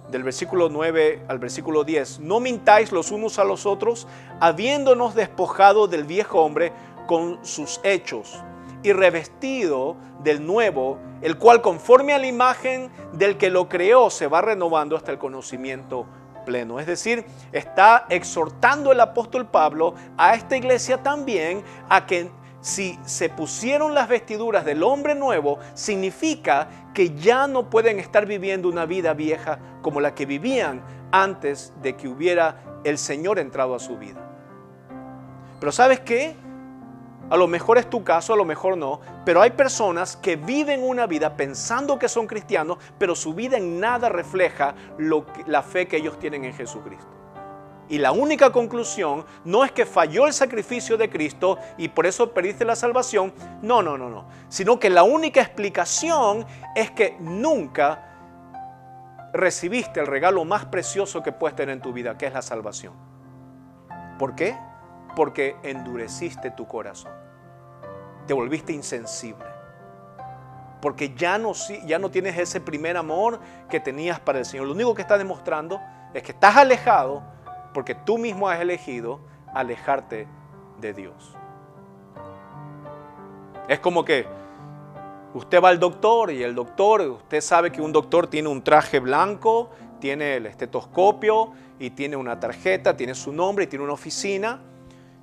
del versículo 9 al versículo 10, no mintáis los unos a los otros, habiéndonos despojado del viejo hombre con sus hechos y revestido del nuevo, el cual conforme a la imagen del que lo creó se va renovando hasta el conocimiento pleno. Es decir, está exhortando el apóstol Pablo a esta iglesia también a que si se pusieron las vestiduras del hombre nuevo, significa que ya no pueden estar viviendo una vida vieja como la que vivían antes de que hubiera el Señor entrado a su vida. Pero ¿sabes qué? A lo mejor es tu caso, a lo mejor no, pero hay personas que viven una vida pensando que son cristianos, pero su vida en nada refleja la fe que ellos tienen en Jesucristo. Y la única conclusión no es que falló el sacrificio de Cristo y por eso perdiste la salvación. No. Sino que la única explicación es que nunca recibiste el regalo más precioso que puedes tener en tu vida, que es la salvación. ¿Por qué? Porque endureciste tu corazón. Te volviste insensible. Porque ya no tienes ese primer amor que tenías para el Señor. Lo único que está demostrando es que estás alejado porque tú mismo has elegido alejarte de Dios. Es como que usted va al doctor y usted sabe que un doctor tiene un traje blanco, tiene el estetoscopio y tiene una tarjeta, tiene su nombre y tiene una oficina.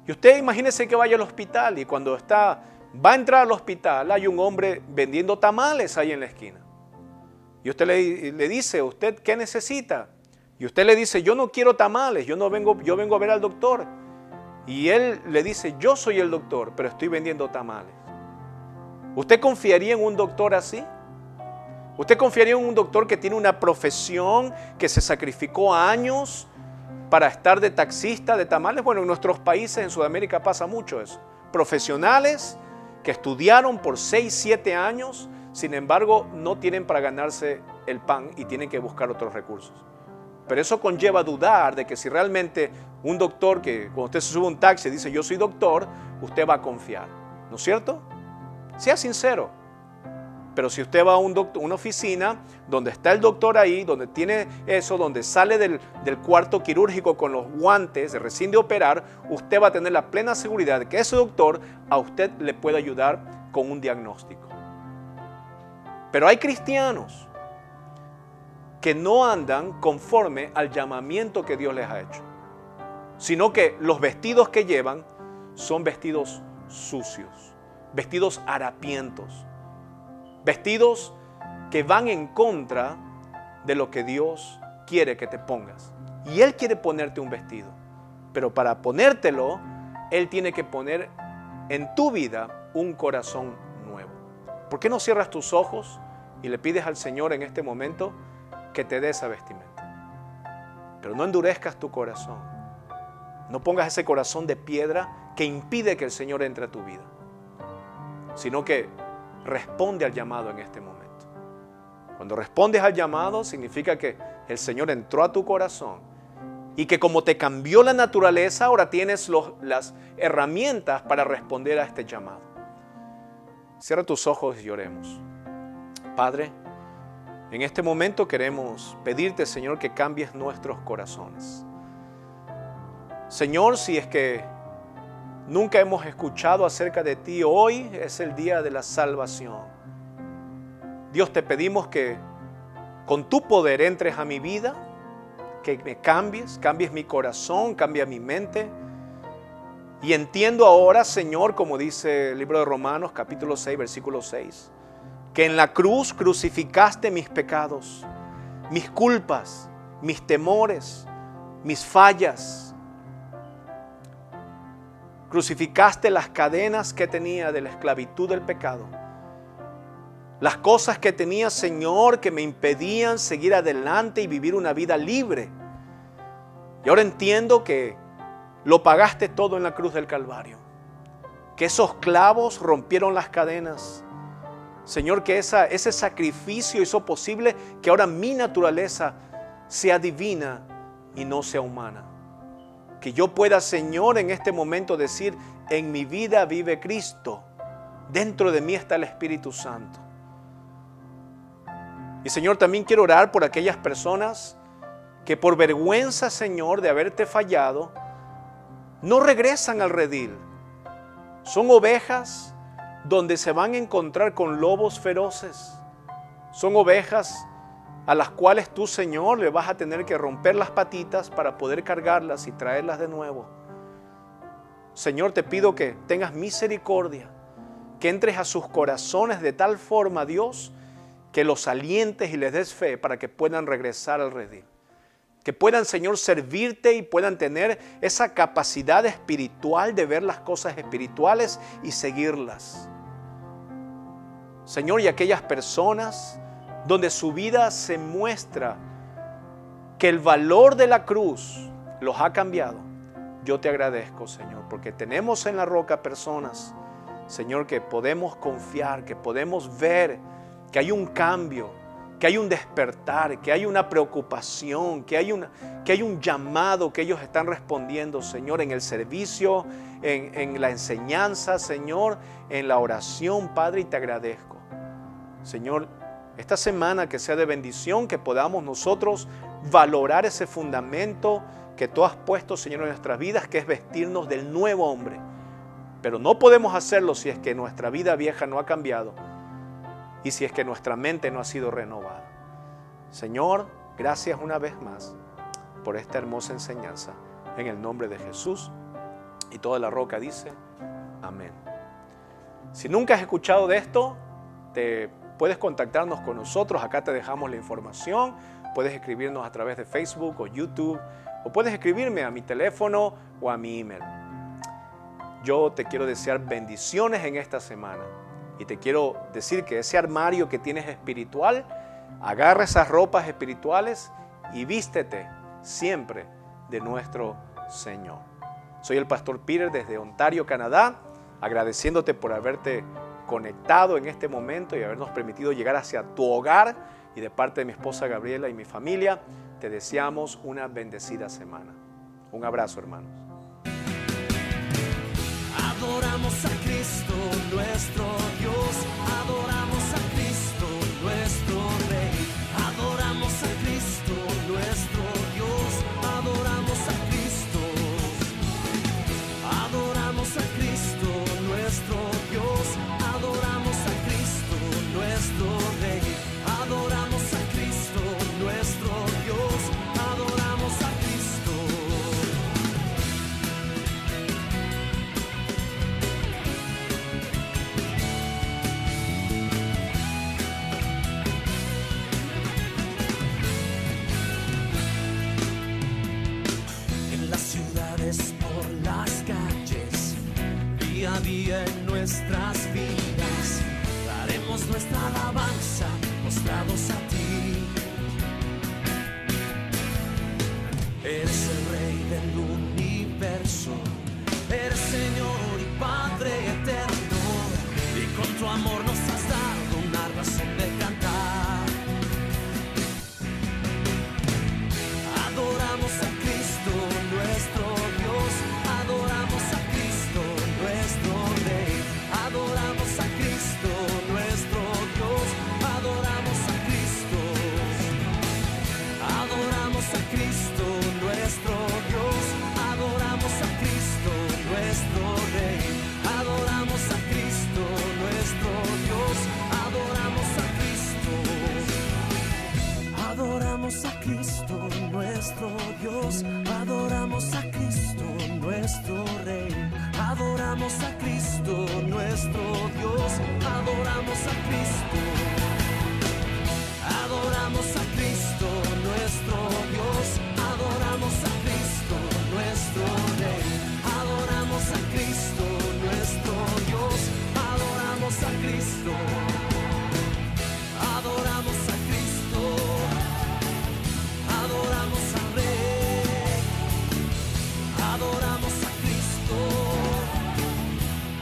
Y usted imagínese que vaya al hospital y cuando va a entrar al hospital hay un hombre vendiendo tamales ahí en la esquina. Y usted le dice, ¿usted qué necesita? Y usted le dice, yo no quiero tamales, yo vengo a ver al doctor. Y él le dice, yo soy el doctor, pero estoy vendiendo tamales. ¿Usted confiaría en un doctor así? ¿Usted confiaría en un doctor que tiene una profesión, que se sacrificó años para estar de taxista de tamales? Bueno, en nuestros países, en Sudamérica pasa mucho eso. Profesionales que estudiaron por 6, 7 años, sin embargo, no tienen para ganarse el pan y tienen que buscar otros recursos. Pero eso conlleva dudar de que si realmente un doctor que cuando usted se sube a un taxi dice yo soy doctor, usted va a confiar, ¿no es cierto? Sea sincero. Pero si usted va a una oficina donde está el doctor ahí, donde tiene eso, donde sale del cuarto quirúrgico con los guantes de recién de operar, usted va a tener la plena seguridad de que ese doctor a usted le puede ayudar con un diagnóstico. Pero hay cristianos que no andan conforme al llamamiento que Dios les ha hecho, sino que los vestidos que llevan son vestidos sucios, vestidos harapientos, vestidos que van en contra de lo que Dios quiere que te pongas. Y Él quiere ponerte un vestido, pero para ponértelo, Él tiene que poner en tu vida un corazón nuevo. ¿Por qué no cierras tus ojos y le pides al Señor en este momento que te dé esa vestimenta? Pero no endurezcas tu corazón. No pongas ese corazón de piedra que impide que el Señor entre a tu vida, sino que responde al llamado en este momento. Cuando respondes al llamado, significa que el Señor entró a tu corazón y que como te cambió la naturaleza, ahora tienes las herramientas para responder a este llamado. Cierra tus ojos y oremos. Padre, en este momento queremos pedirte, Señor, que cambies nuestros corazones. Señor, si es que nunca hemos escuchado acerca de ti, hoy es el día de la salvación. Dios, te pedimos que con tu poder entres a mi vida, que me cambies mi corazón, cambia mi mente. Y entiendo ahora, Señor, como dice el libro de Romanos, capítulo 6, versículo 6, que en la cruz crucificaste mis pecados, mis culpas, mis temores, mis fallas. Crucificaste las cadenas que tenía de la esclavitud del pecado. Las cosas que tenía, Señor, que me impedían seguir adelante y vivir una vida libre. Y ahora entiendo que lo pagaste todo en la cruz del Calvario. Que esos clavos rompieron las cadenas. Señor, que ese sacrificio hizo posible que ahora mi naturaleza sea divina y no sea humana. Que yo pueda, Señor, en este momento decir, en mi vida vive Cristo. Dentro de mí está el Espíritu Santo. Y Señor, también quiero orar por aquellas personas que por vergüenza, Señor, de haberte fallado, no regresan al redil. Son ovejas donde se van a encontrar con lobos feroces. Son ovejas a las cuales tú, Señor, le vas a tener que romper las patitas para poder cargarlas y traerlas de nuevo. Señor, te pido que tengas misericordia, que entres a sus corazones de tal forma, Dios, que los alientes y les des fe para que puedan regresar al redil. Que puedan, Señor, servirte y puedan tener esa capacidad espiritual de ver las cosas espirituales y seguirlas. Señor, y aquellas personas donde su vida se muestra que el valor de la cruz los ha cambiado. Yo te agradezco, Señor, porque tenemos en la roca personas, Señor, que podemos confiar, que podemos ver que hay un cambio, que hay un despertar, que hay una preocupación, que hay un llamado que ellos están respondiendo, Señor, en el servicio, en la enseñanza, Señor, en la oración, Padre, y te agradezco. Señor, esta semana que sea de bendición, que podamos nosotros valorar ese fundamento que tú has puesto, Señor, en nuestras vidas, que es vestirnos del nuevo hombre. Pero no podemos hacerlo si es que nuestra vida vieja no ha cambiado y si es que nuestra mente no ha sido renovada. Señor, gracias una vez más por esta hermosa enseñanza. En el nombre de Jesús. Y toda la roca dice, amén. Si nunca has escuchado de esto, puedes contactarnos con nosotros. Acá te dejamos la información. Puedes escribirnos a través de Facebook o YouTube. O puedes escribirme a mi teléfono o a mi email. Yo te quiero desear bendiciones en esta semana. Y te quiero decir que ese armario que tienes espiritual, agarra esas ropas espirituales y vístete siempre de nuestro Señor. Soy el pastor Peter desde Ontario, Canadá, agradeciéndote por haberte conectado en este momento y habernos permitido llegar hacia tu hogar. Y de parte de mi esposa Gabriela y mi familia, te deseamos una bendecida semana. Un abrazo, hermanos. Adoramos a Cristo nuestro Dios, adoramos a Cristo nuestro Rey, adoramos a Cristo nuestro Dios, adoramos a Cristo, adoramos a Cristo nuestro Dios, adoramos a Cristo nuestro Rey, adoramos a Cristo nuestro Dios, adoramos a Cristo. Por las calles, día a día en nuestras vidas, daremos nuestra alabanza, postrados a ti. Eres el Rey del universo, eres Señor y Padre eterno, y con tu amor nos has dado una razón de cantar. Adoramos a Cristo nuestro Dios, adoramos a Cristo nuestro Rey, adoramos a Cristo nuestro Dios, adoramos a Cristo, adoramos a Cristo nuestro Dios, adoramos a Cristo nuestro Rey, adoramos a Cristo nuestro Dios, adoramos a Cristo, adoramos a Cristo nuestro Dios, adoramos a Cristo nuestro Rey, adoramos a Cristo nuestro Dios, adoramos a Cristo, adoramos a Cristo nuestro Dios, adoramos a Cristo nuestro Rey, adoramos a Cristo nuestro Dios, adoramos a Cristo, adoramos a Cristo, adoramos al Rey, adoramos a Cristo,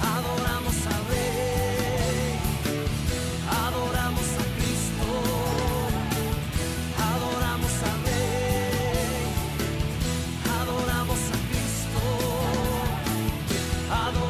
adoramos al Rey, adoramos a Cristo, adoramos al Rey, adoramos a Cristo. adoraré.